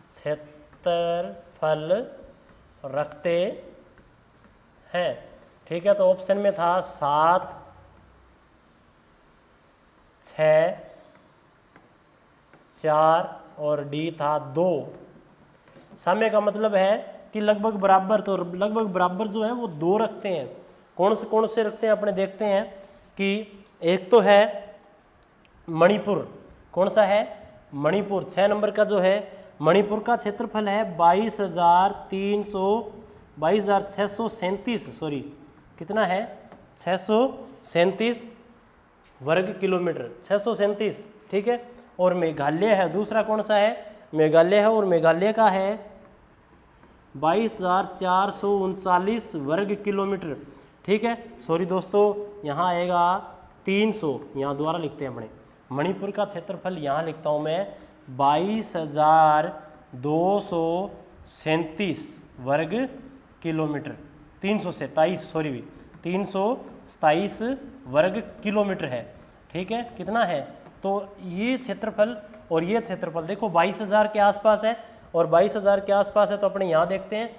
क्षेत्रफल रखते हैं। ठीक है, तो ऑप्शन में था 7, 6, 4 और डी था 2। साम्य का मतलब है कि लगभग बराबर, तो लगभग बराबर जो है वो 2 रखते हैं। कौन से रखते हैं अपने देखते हैं कि एक तो है मणिपुर, कौन सा है, मणिपुर। 6 नंबर का जो है मणिपुर का क्षेत्रफल है 22,637, सॉरी कितना है, 637 वर्ग किलोमीटर, 637। ठीक है, और मेघालय है दूसरा, कौन सा है, मेघालय है, और मेघालय का है 22,439 वर्ग किलोमीटर। ठीक है, सॉरी दोस्तों, यहाँ आएगा 300, यहाँ दोबारा लिखते हैं अपने। मणिपुर का क्षेत्रफल यहाँ लिखता हूँ मैं 22,237 वर्ग किलोमीटर, 327, सॉरी भी 327 वर्ग किलोमीटर है। ठीक है, कितना है, तो ये क्षेत्रफल और ये क्षेत्रफल देखो 22,000 के आसपास है, और 22,000 के आसपास है, तो अपने यहाँ देखते हैं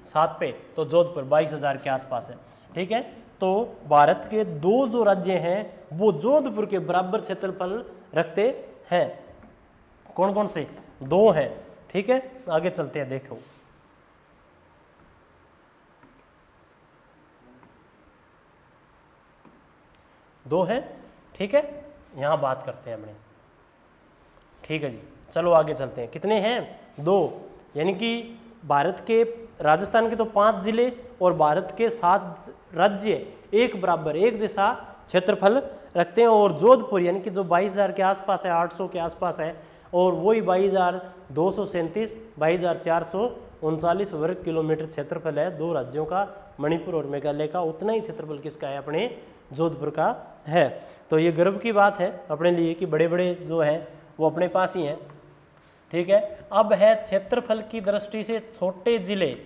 7 पे, तो जोधपुर 22,000 के आसपास है। ठीक है, तो भारत के 2 जो राज्य हैं वो जोधपुर के बराबर क्षेत्रफल रखते हैं। कौन कौन से, 2 हैं। ठीक है, आगे चलते हैं, देखो दो है। ठीक है, यहाँ बात करते हैं अपने। ठीक है जी, चलो आगे चलते हैं। कितने हैं, 2, यानी कि भारत के, राजस्थान के तो 5 जिले और भारत के 7 राज्य एक बराबर एक जैसा क्षेत्रफल रखते हैं। और जोधपुर यानी कि जो 22,000 के आसपास है, 800 के आसपास है, और वही 22,237 22,439 वर्ग किलोमीटर क्षेत्रफल है दो राज्यों का, मणिपुर और मेघालय का। उतना ही क्षेत्रफल किसका है? अपने जोधपुर का है। तो ये गर्व की बात है अपने लिए कि बड़े बड़े जो हैं वो अपने पास ही हैं। ठीक है, अब है क्षेत्रफल की दृष्टि से छोटे जिले।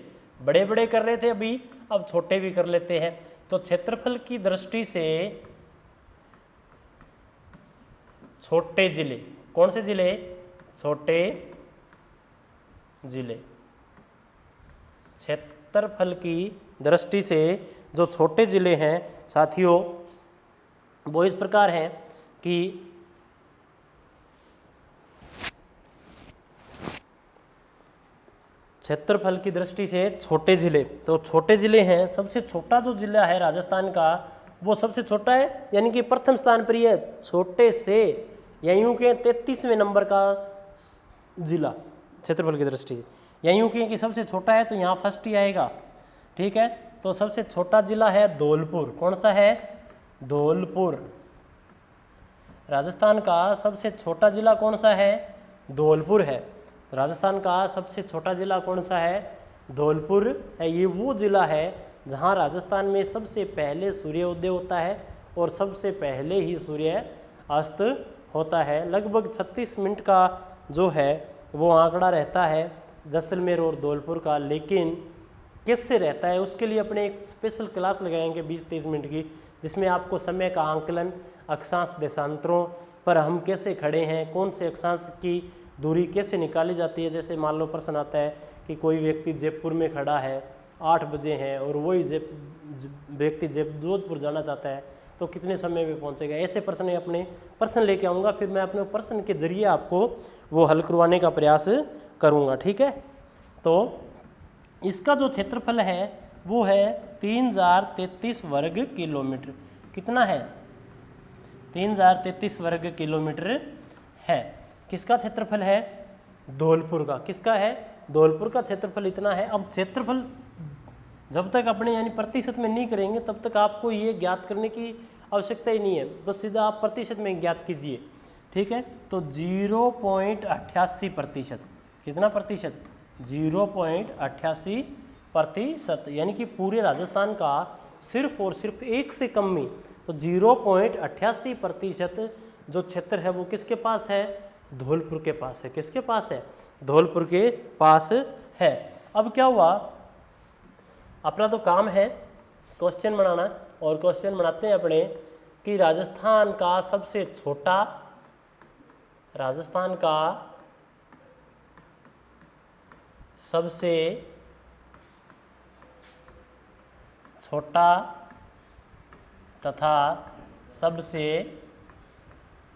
बड़े बड़े कर रहे थे अभी, अब छोटे भी कर लेते हैं। तो क्षेत्रफल की दृष्टि से छोटे जिले, कौन से जिले? छोटे जिले। क्षेत्रफल की दृष्टि से जो छोटे जिले हैं साथियों, वो इस प्रकार हैं कि क्षेत्रफल की दृष्टि से छोटे जिले, तो छोटे जिले हैं, सबसे छोटा जो जिला है राजस्थान का वो सबसे छोटा है, यानी कि प्रथम स्थान पर ही है छोटे से, या यूं के 33वें नंबर का जिला क्षेत्रफल की दृष्टि से, या यूं कि सबसे छोटा है तो यहाँ फर्स्ट ही आएगा। ठीक है, तो सबसे छोटा जिला है धौलपुर। कौन सा है? धौलपुर। राजस्थान का सबसे छोटा जिला कौन सा है? धौलपुर है। राजस्थान का सबसे छोटा जिला कौन सा है? धौलपुर है। ये वो जिला है जहाँ राजस्थान में सबसे पहले सूर्योदय होता है और सबसे पहले ही सूर्य अस्त होता है। लगभग 36 मिनट का जो है वो आंकड़ा रहता है जैसलमेर और धौलपुर का, लेकिन किससे रहता है उसके लिए अपने एक स्पेशल क्लास लगाएंगे 20-30 मिनट की, जिसमें आपको समय का आंकलन, अक्षांश देशांतरों पर हम कैसे खड़े हैं, कौन से अक्षांश की दूरी कैसे निकाली जाती है। जैसे मान लो प्रश्न आता है कि कोई व्यक्ति जयपुर में खड़ा है, 8 बजे है, और वही व्यक्ति जोधपुर जाना चाहता है तो कितने समय में पहुंचेगा। ऐसे प्रश्न अपने प्रश्न लेके आऊँगा, फिर मैं अपने प्रश्न के जरिए आपको वो हल करवाने का प्रयास करूँगा। ठीक है, तो इसका जो क्षेत्रफल है वो है 3033 वर्ग किलोमीटर। कितना है? 3033 वर्ग किलोमीटर है। किसका क्षेत्रफल है? धौलपुर का। किसका है? धौलपुर का क्षेत्रफल इतना है। अब क्षेत्रफल जब तक अपने यानी प्रतिशत में नहीं करेंगे तब तक आपको ये ज्ञात करने की आवश्यकता ही नहीं है, बस सीधा आप प्रतिशत में ज्ञात कीजिए। ठीक है, तो 0.88%। कितना प्रतिशत? 0.88%, यानी कि पूरे राजस्थान का सिर्फ और सिर्फ एक से कम में, तो 0.88% जो क्षेत्र है वो किसके पास है? धौलपुर के पास है। किसके पास है? धौलपुर के पास है। अब क्या हुआ, अपना तो काम है क्वेश्चन बनाना, और क्वेश्चन बनाते हैं अपने कि राजस्थान का सबसे छोटा, राजस्थान का सबसे छोटा तथा सबसे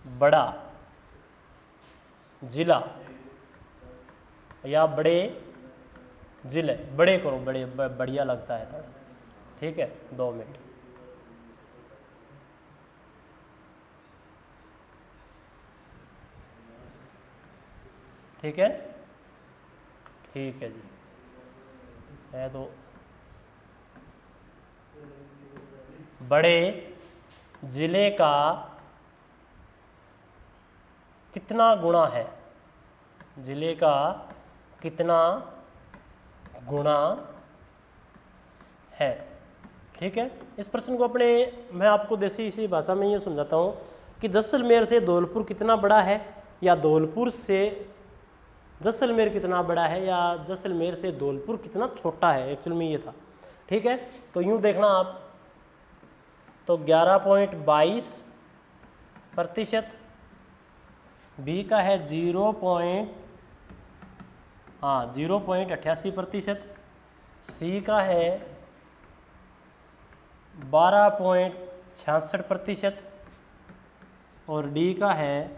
बड़ा जिला, या बड़े जिले, बड़े करो, बड़े बढ़िया लगता है थोड़ा। ठीक है, 2 मिनट। ठीक है, ठीक है जी, है तो बड़े जिले का कितना गुणा है? जिले का कितना गुणा है? ठीक है, इस प्रश्न को अपने मैं आपको देसी इसी भाषा में ये समझाता हूँ कि जैसलमेर से धौलपुर कितना बड़ा है, या धौलपुर से जैसलमेर कितना बड़ा है, या जैसलमेर से धौलपुर कितना छोटा है। एक्चुअल में ये था। ठीक है, तो यूँ देखना आप, तो 11.22%, बी का है 0.88%, सी का है 12.66%, और डी का है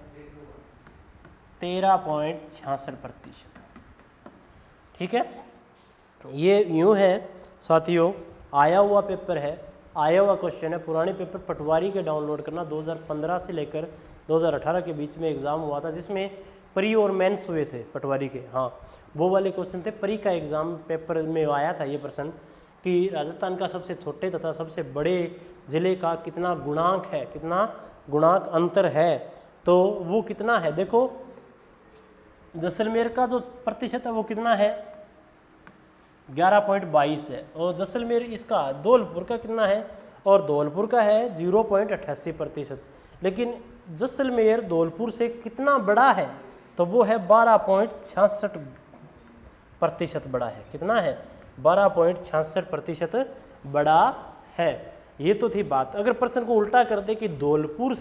13.66%। ठीक है, ये यूँ है साथियों, आया हुआ पेपर है, आया हुआ क्वेश्चन है। पुराने पेपर पटवारी के डाउनलोड करना, 2015 से लेकर 2018 के बीच में एग्ज़ाम हुआ था जिसमें प्री और मेंस हुए थे पटवारी के। हाँ, वो वाले क्वेश्चन थे। प्री का एग्ज़ाम पेपर में आया था ये प्रश्न कि राजस्थान का सबसे छोटे तथा सबसे बड़े ज़िले का कितना गुणांक है, कितना गुणांक अंतर है, तो वो कितना है। देखो जैसलमेर का जो प्रतिशत है वो कितना है 11.22 है, और जैसलमेर इसका धौलपुर का कितना है, और धौलपुर का है 0.88%। लेकिन जैसलमेर धौलपुर से कितना बड़ा है, तो वो है 12.66% बड़ा है। कितना है 12.66% बड़ा है। ये तो थी बात। अगर प्रश्न को उल्टा कर दे कि धौलपुर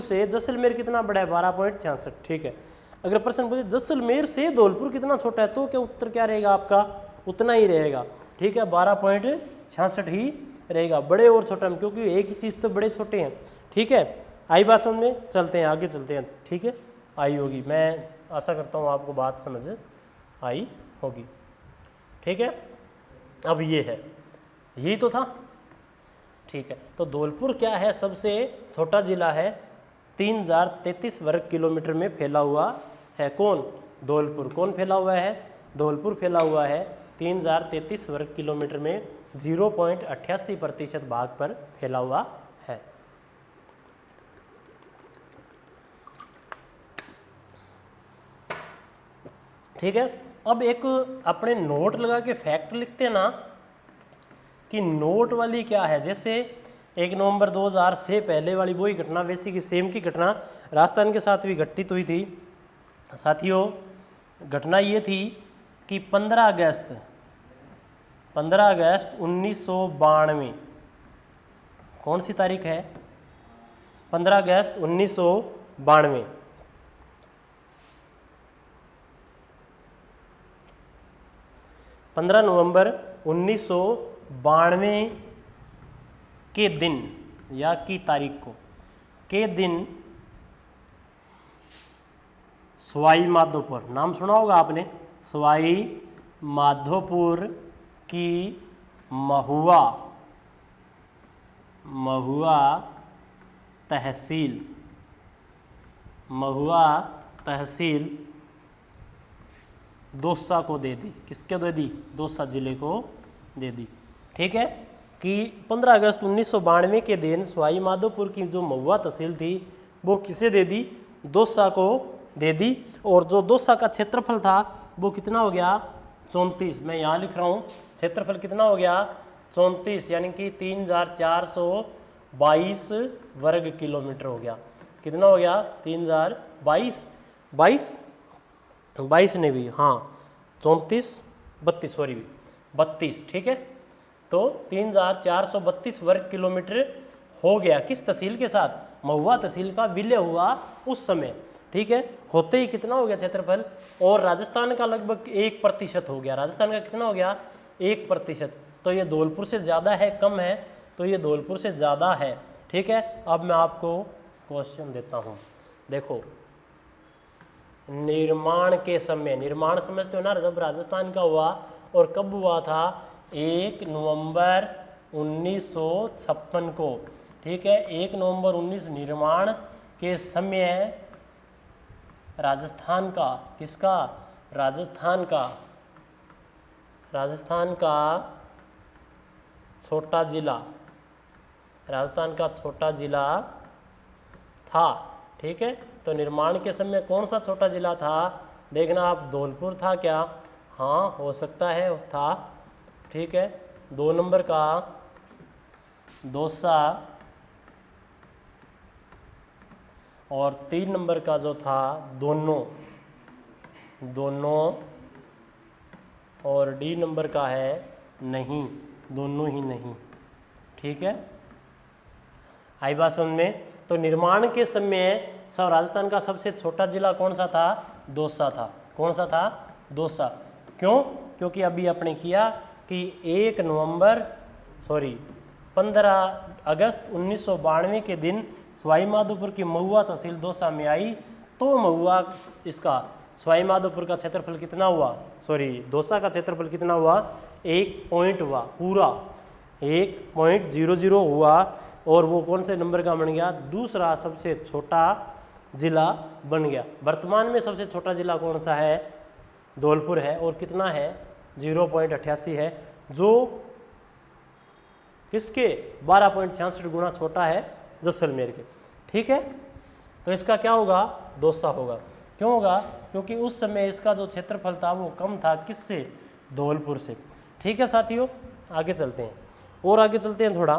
से जैसलमेर कितना बड़ा है 12.66, ठीक है। अगर प्रश्न पूछे जैसलमेर से धौलपुर कितना छोटा है, तो क्या उत्तर क्या रहेगा आपका, उतना ही रहेगा, ठीक है, 12.66 ही रहेगा। बड़े और छोटे में, क्योंकि एक ही चीज़ तो बड़े छोटे हैं, ठीक है। आई बात समझ में, चलते हैं आगे चलते हैं, ठीक है। आई होगी, मैं आशा करता हूँ आपको बात समझ आई होगी, ठीक है। अब ये है, यही तो था, ठीक है। तो धौलपुर क्या है, सबसे छोटा जिला है, 3033 वर्ग किलोमीटर में फैला हुआ है। कौन, धौलपुर। कौन फैला हुआ है, धौलपुर फैला हुआ है 3033 वर्ग किलोमीटर में 0.88% भाग पर फैला हुआ है। ठीक है। अब एक अपने नोट लगा के फैक्ट लिखते हैं ना, कि नोट वाली क्या है। जैसे 1 नवंबर 2000 से पहले वाली वही घटना, वैसी की सेम की घटना राजस्थान के साथ भी घटित हुई थी। साथियों, घटना ये थी कि 15 अगस्त 1992, कौन सी तारीख है, 15 अगस्त 1992, 15 नवंबर 1992 के दिन या की तारीख को के दिन सवाई माधोपुर, नाम सुना होगा आपने, सवाई माधोपुर की महुआ तहसील दौसा को दे दी। किसके दे दी, दौसा जिले को दे दी, ठीक है। कि 15 अगस्त 1992 के दिन सवाई माधोपुर की जो महुआ तहसील थी वो किसे दे दी, दौसा को दे दी। और जो दौसा का क्षेत्रफल था वो कितना हो गया 34, मैं यहाँ लिख रहा हूँ, क्षेत्रफल कितना हो गया 34, यानी कि 3422 वर्ग किलोमीटर हो गया। कितना हो गया 3022 ने भी, हाँ 32, ठीक है। तो 3432 वर्ग किलोमीटर हो गया। किस तहसील के साथ, महुआ तहसील का विलय हुआ उस समय, ठीक है। होते ही कितना हो गया क्षेत्रफल, और राजस्थान का लगभग 1% हो गया। राजस्थान का कितना हो गया 1%। तो ये धौलपुर से ज़्यादा है, कम है, तो ये धौलपुर से ज़्यादा है, ठीक है। अब मैं आपको क्वेश्चन देता हूँ, देखो निर्माण के समय, निर्माण समझते हो ना, जब राजस्थान का हुआ और कब हुआ था 1 नवंबर 1956 को, ठीक है। 1 नवंबर 19 निर्माण के समय राजस्थान का, किसका, राजस्थान का छोटा जिला था, ठीक है। तो निर्माण के समय कौन सा छोटा जिला था, देखना आप, धौलपुर था क्या, हाँ हो सकता है था, ठीक है। 2 नंबर का दौसा, और 3 नंबर का जो था दोनों, और डी नंबर का है नहीं, दोनों ही नहीं, ठीक है। आई बात समझ में। तो निर्माण के समय सब राजस्थान का सबसे छोटा जिला कौन सा था, दौसा था। कौन सा था, दौसा। क्यों, क्योंकि अभी आपने किया कि 15 अगस्त 1992 के दिन सवाई माधोपुर की महुआ तहसील दौसा में आई। तो महुआ इसका सवाई माधोपुर का क्षेत्रफल कितना हुआ, दौसा का क्षेत्रफल कितना हुआ, 1 पॉइंट हुआ, पूरा 1.00 हुआ। और वो कौन से नंबर का बन गया, दूसरा सबसे छोटा जिला बन गया। वर्तमान में सबसे छोटा जिला कौन सा है, धौलपुर है, और कितना है 0.88 है। जो किसके 12.66 गुना छोटा है जैसलमेर के। ठीक है, तो इसका क्या होगा, दौसा होगा। क्यों होगा, क्योंकि उस समय इसका जो क्षेत्रफल था वो कम था किससे, धौलपुर से। ठीक है साथियों, आगे चलते हैं और आगे चलते हैं थोड़ा।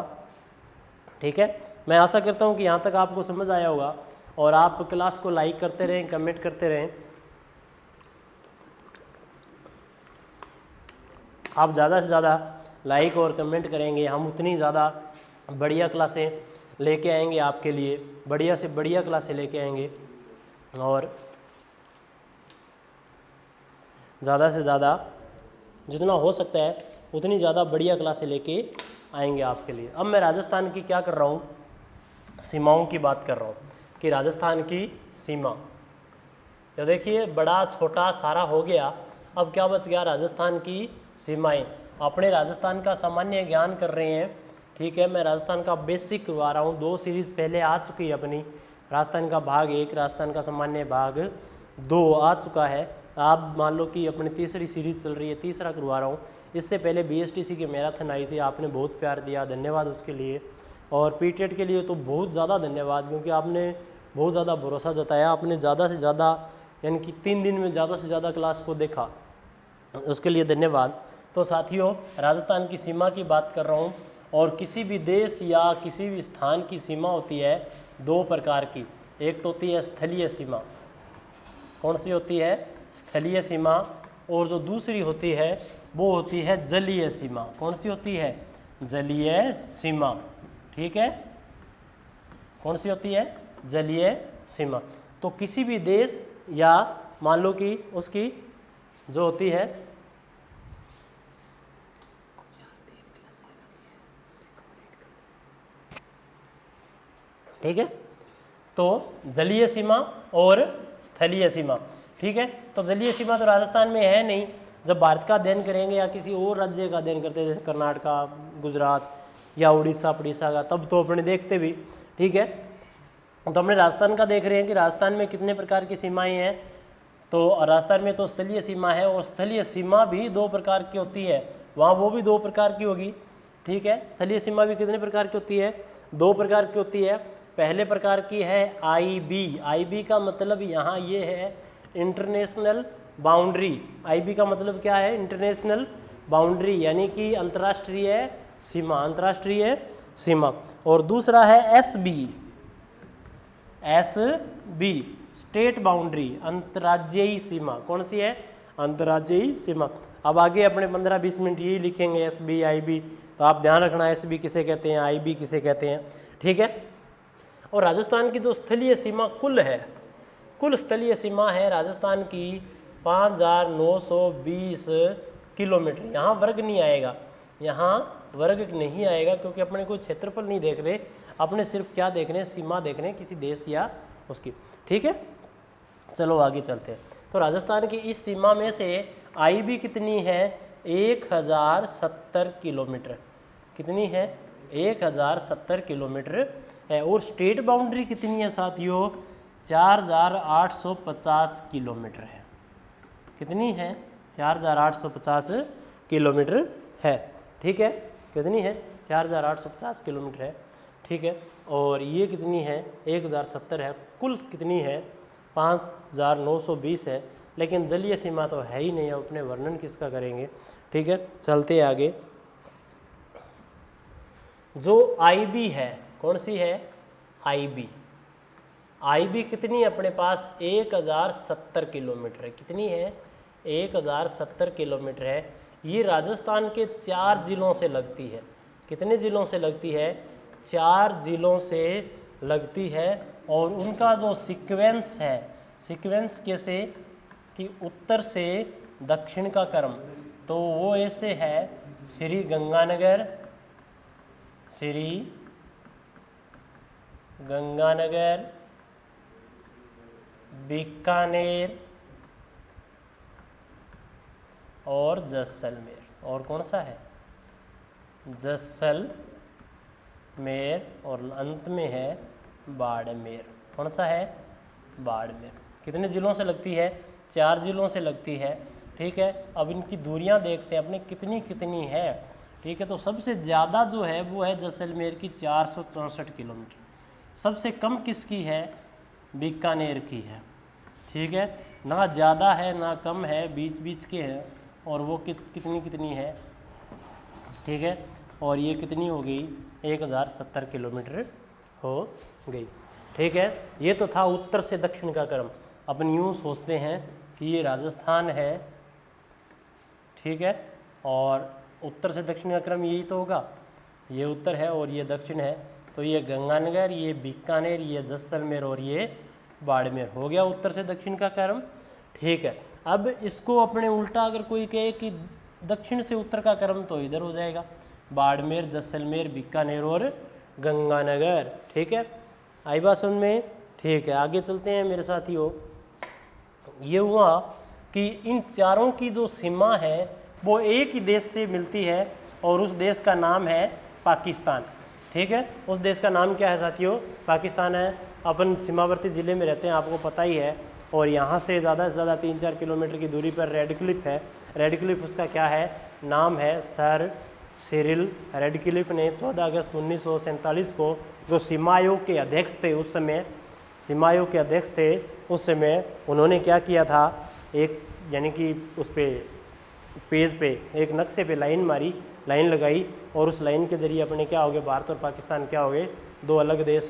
ठीक है, मैं आशा करता हूँ कि यहाँ तक आपको समझ आया होगा और आप क्लास को लाइक करते रहें, कमेंट करते रहें। आप ज़्यादा से ज़्यादा लाइक और कमेंट करेंगे, हम उतनी ज़्यादा बढ़िया क्लासें लेके आएंगे आपके लिए, बढ़िया से बढ़िया क्लासें लेके आएंगे और ज़्यादा से ज़्यादा जितना हो सकता है उतनी ज़्यादा बढ़िया क्लासें लेके आएंगे आपके लिए। अब मैं राजस्थान की क्या कर रहा हूँ, सीमाओं की बात कर रहा हूँ कि राजस्थान की सीमा, तो देखिए बड़ा छोटा सारा हो गया। अब क्या बच गया, राजस्थान की सीमाएं। अपने राजस्थान का सामान्य ज्ञान कर रहे हैं। ठीक है, मैं राजस्थान का बेसिक करवा रहा हूँ। 2 सीरीज़ पहले आ चुकी है अपनी, राजस्थान का भाग 1, राजस्थान का सामान्य भाग 2 आ चुका है। आप मान लो कि अपनी तीसरी सीरीज चल रही है, तीसरा करवा रहा हूँ। इससे पहले BSTC की मैराथन आई थी, आपने बहुत प्यार दिया, धन्यवाद उसके लिए। और PTET के लिए तो बहुत ज़्यादा धन्यवाद, क्योंकि आपने बहुत ज़्यादा भरोसा जताया, आपने ज़्यादा से ज़्यादा यानी कि 3 दिन में ज़्यादा से ज़्यादा क्लास को देखा, उसके लिए धन्यवाद। तो साथियों, राजस्थान की सीमा की बात कर रहा हूँ। और किसी भी देश या किसी भी स्थान की सीमा होती है 2 प्रकार की। एक तो होती है स्थलीय सीमा, कौन सी होती है, स्थलीय सीमा। और जो दूसरी होती है वो होती है जलीय सीमा। कौन सी होती है, जलीय सीमा। ठीक है, कौन सी होती है, जलीय सीमा। तो किसी भी देश या मान लो कि उसकी जो होती है, ठीक है, तो जलीय सीमा और स्थलीय सीमा। ठीक है, तो जलीय सीमा तो राजस्थान में है नहीं। जब भारत का अध्ययन करेंगे या किसी और राज्य का अध्ययन करते हैं, जैसे कर्नाटका, गुजरात या उड़ीसा पड़ीसा का, तब तो अपने देखते भी। ठीक है, तो हमने राजस्थान का देख रहे हैं कि राजस्थान में कितने प्रकार की सीमाएं हैं। तो राजस्थान में तो स्थलीय सीमा है, और स्थलीय सीमा भी 2 प्रकार की होती है, वहाँ वो भी 2 प्रकार की होगी। ठीक है, स्थलीय सीमा भी कितने प्रकार की होती है, 2 प्रकार की होती है। पहले प्रकार की है IB। IB का मतलब यहाँ ये है इंटरनेशनल बाउंड्री। IB का मतलब क्या है, इंटरनेशनल बाउंड्री, यानी कि अंतर्राष्ट्रीय सीमा, अंतर्राष्ट्रीय सीमा। और दूसरा है SB, स्टेट बाउंड्री, अंतर्राज्यीय सीमा। कौन सी है, अंतर्राज्यीय सीमा। अब आगे अपने 15-20 मिनट यही लिखेंगे SB IB, तो आप ध्यान रखना SB किसे कहते हैं, IB किसे कहते हैं। ठीक है, और राजस्थान की जो स्थलीय सीमा कुल है, कुल स्थलीय सीमा है राजस्थान की 5920 किलोमीटर। यहाँ वर्ग नहीं आएगा, यहाँ वर्ग नहीं आएगा, क्योंकि अपने कोई क्षेत्रफल नहीं देख रहे, अपने सिर्फ क्या देख रहे हैं, सीमा देख रहे हैं किसी देश या उसकी। ठीक है, चलो आगे चलते हैं। तो राजस्थान की इस सीमा में से IB कितनी है, 1070 किलोमीटर। कितनी है, 1070 किलोमीटर है। और स्टेट बाउंड्री कितनी है साथियों, 4850 किलोमीटर है। कितनी है, 4850 किलोमीटर है। ठीक है, कितनी है, 4850 किलोमीटर है। ठीक है, और ये कितनी है, 1070 है। कुल कितनी है, 5920 है। लेकिन जलीय सीमा तो है ही नहीं, अपने वर्णन किसका करेंगे। ठीक है, चलते आगे। जो IB है, कौन सी है, IB कितनी है अपने पास, 1070 किलोमीटर है। कितनी है, 1070 किलोमीटर है। ये राजस्थान के 4 जिलों से लगती है। कितने जिलों से लगती है, 4 जिलों से लगती है। और उनका जो सीक्वेंस है, सीक्वेंस कैसे कि उत्तर से दक्षिण का क्रम, तो वो ऐसे है, श्री गंगानगर, श्री गंगानगर, बीकानेर और जैसलमेर। और कौन सा है, जैसलमेर, और अंत में है बाड़मेर। कौन सा है, बाड़मेर। कितने जिलों से लगती है, 4 जिलों से लगती है। ठीक है। अब इनकी दूरियां देखते हैं अपने कितनी कितनी है, ठीक है। तो सबसे ज़्यादा जो है वो है जैसलमेर की 464 किलोमीटर, सबसे कम किसकी है, बीकानेर की है, ठीक है। ना ज़्यादा है ना कम है, बीच बीच के हैं, और वो कितनी कितनी है, ठीक है। और ये कितनी हो गई, 1070 किलोमीटर हो गई, ठीक है। ये तो था उत्तर से दक्षिण का क्रम। अपन यूँ सोचते हैं कि ये राजस्थान है, ठीक है, और उत्तर से दक्षिण का क्रम यही तो होगा, ये उत्तर है और ये दक्षिण है, तो ये गंगानगर, ये बीकानेर, ये जैसलमेर और ये बाड़मेर हो गया उत्तर से दक्षिण का क्रम, ठीक है। अब इसको अपने उल्टा अगर कोई कहे कि दक्षिण से उत्तर का क्रम, तो इधर हो जाएगा बाड़मेर, जैसलमेर, बीकानेर और गंगानगर, ठीक है। आई बात समझ में, ठीक है। आगे चलते हैं मेरे साथियों। ये हुआ कि इन चारों की जो सीमा है वो एक ही देश से मिलती है और उस देश का नाम है पाकिस्तान, ठीक है। उस देश का नाम क्या है साथियों, पाकिस्तान है। अपन सीमावर्ती ज़िले में रहते हैं, आपको पता ही है, और यहाँ से ज़्यादा 3-4 किलोमीटर की दूरी पर रेड क्लिफ है। रेड क्लिफ उसका क्या है, नाम है सर सिरिल रेड क्लिफ ने 14 अगस्त 1947 को, जो सीमा आयोग के अध्यक्ष थे उस समय, सीमा आयोग के अध्यक्ष थे उस समय, उन्होंने क्या किया था, एक यानी कि उस पर पेज पे एक नक्शे पे लाइन मारी, लाइन लगाई, और उस लाइन के जरिए अपने क्या हो गए, भारत और पाकिस्तान क्या हो गए, दो अलग देश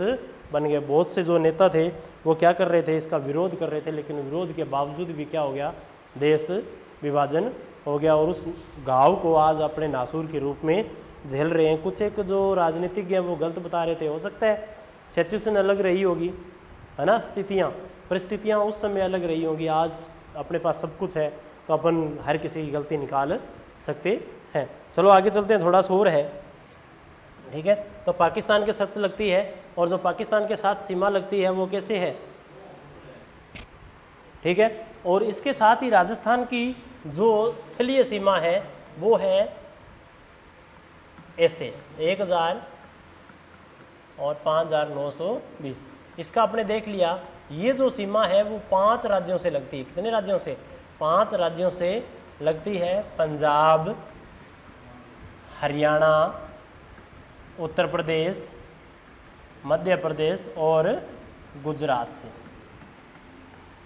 बन गए। बहुत से जो नेता थे वो क्या कर रहे थे, इसका विरोध कर रहे थे, लेकिन विरोध के बावजूद भी क्या हो गया, देश विभाजन हो गया, और उस घाव को आज अपने नासूर के रूप में झेल रहे हैं। कुछ एक जो राजनीतिज्ञ हैं वो गलत बता रहे थे, हो सकता है सिचुएशन अलग रही होगी, है ना, स्थितियाँ परिस्थितियाँ उस समय अलग रही होगी। आज अपने पास सब कुछ है तो अपन हर किसी की गलती निकाल सकते हैं। चलो आगे चलते हैं, थोड़ा शोर है, ठीक है। तो पाकिस्तान के साथ लगती है, और जो पाकिस्तान के साथ सीमा लगती है वो कैसे है, ठीक है। और इसके साथ ही राजस्थान की जो स्थलीय सीमा है वो है ऐसे 1000 और 5920। इसका आपने देख लिया, ये जो सीमा है वो 5 राज्यों से लगती है। कितने राज्यों से, 5 राज्यों से लगती है, पंजाब, हरियाणा, उत्तर प्रदेश, मध्य प्रदेश और गुजरात से,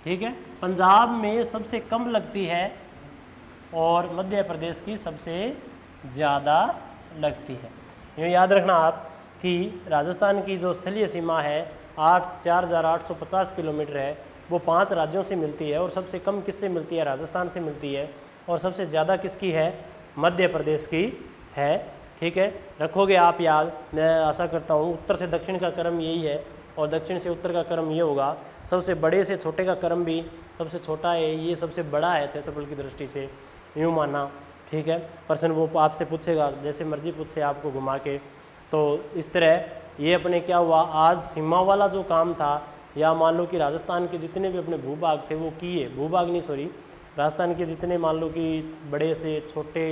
ठीक है। पंजाब में सबसे कम लगती है और मध्य प्रदेश की सबसे ज़्यादा लगती है। ये याद रखना आप कि राजस्थान की जो स्थलीय सीमा है 4850 किलोमीटर है, वो 5 राज्यों से मिलती है, और सबसे कम किससे मिलती है, राजस्थान से मिलती है, और सबसे ज़्यादा किसकी है, मध्य प्रदेश की है, ठीक है। रखोगे आप याद, मैं आशा करता हूँ। उत्तर से दक्षिण का क्रम यही है और दक्षिण से उत्तर का क्रम ये होगा। सबसे बड़े से छोटे का क्रम भी सबसे छोटा है, ये सबसे बड़ा है क्षेत्रफल की दृष्टि से, यूँ मानना, ठीक है। प्रश्न वो आपसे पूछेगा, जैसे मर्जी पूछे आपको घुमा के। तो इस तरह ये अपने क्या हुआ, आज सीमा वाला जो काम था, या मान लो कि राजस्थान के जितने भी अपने भूभाग थे वो किए, भूभाग नहीं सॉरी, राजस्थान के जितने मान लो कि बड़े से छोटे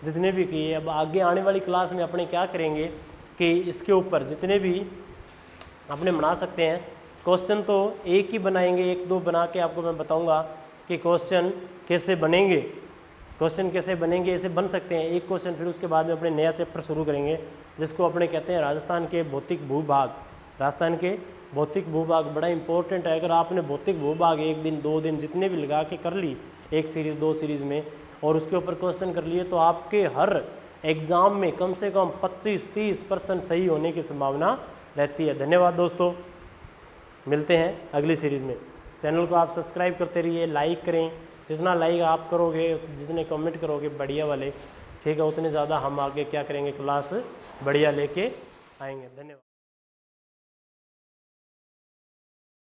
जितने भी किए। अब आगे आने वाली क्लास में अपने क्या करेंगे कि इसके ऊपर जितने भी अपने बना सकते हैं क्वेश्चन, तो एक ही बनाएंगे, 1-2 बना के आपको मैं बताऊंगा कि क्वेश्चन कैसे बनेंगे, क्वेश्चन कैसे बनेंगे, ऐसे बन सकते हैं एक क्वेश्चन। फिर उसके बाद में अपने नया चैप्टर शुरू करेंगे जिसको अपने कहते हैं राजस्थान के भौतिक भूभाग। राजस्थान के भौतिक भूभाग बड़ा इंपॉर्टेंट है। अगर आपने भौतिक भूभाग 1 दिन 2 दिन जितने भी लगा के कर ली, 1 सीरीज़ 2 सीरीज़ में, और उसके ऊपर क्वेश्चन कर लिए, तो आपके हर एग्ज़ाम में कम से कम 25-30% सही होने की संभावना रहती है। धन्यवाद दोस्तों, मिलते हैं अगली सीरीज़ में। चैनल को आप सब्सक्राइब करते रहिए, लाइक करें, जितना लाइक आप करोगे, जितने कमेंट करोगे बढ़िया वाले, ठीक है, उतने ज़्यादा हम आगे क्या करेंगे, क्लास बढ़िया लेके आएंगे। धन्यवाद।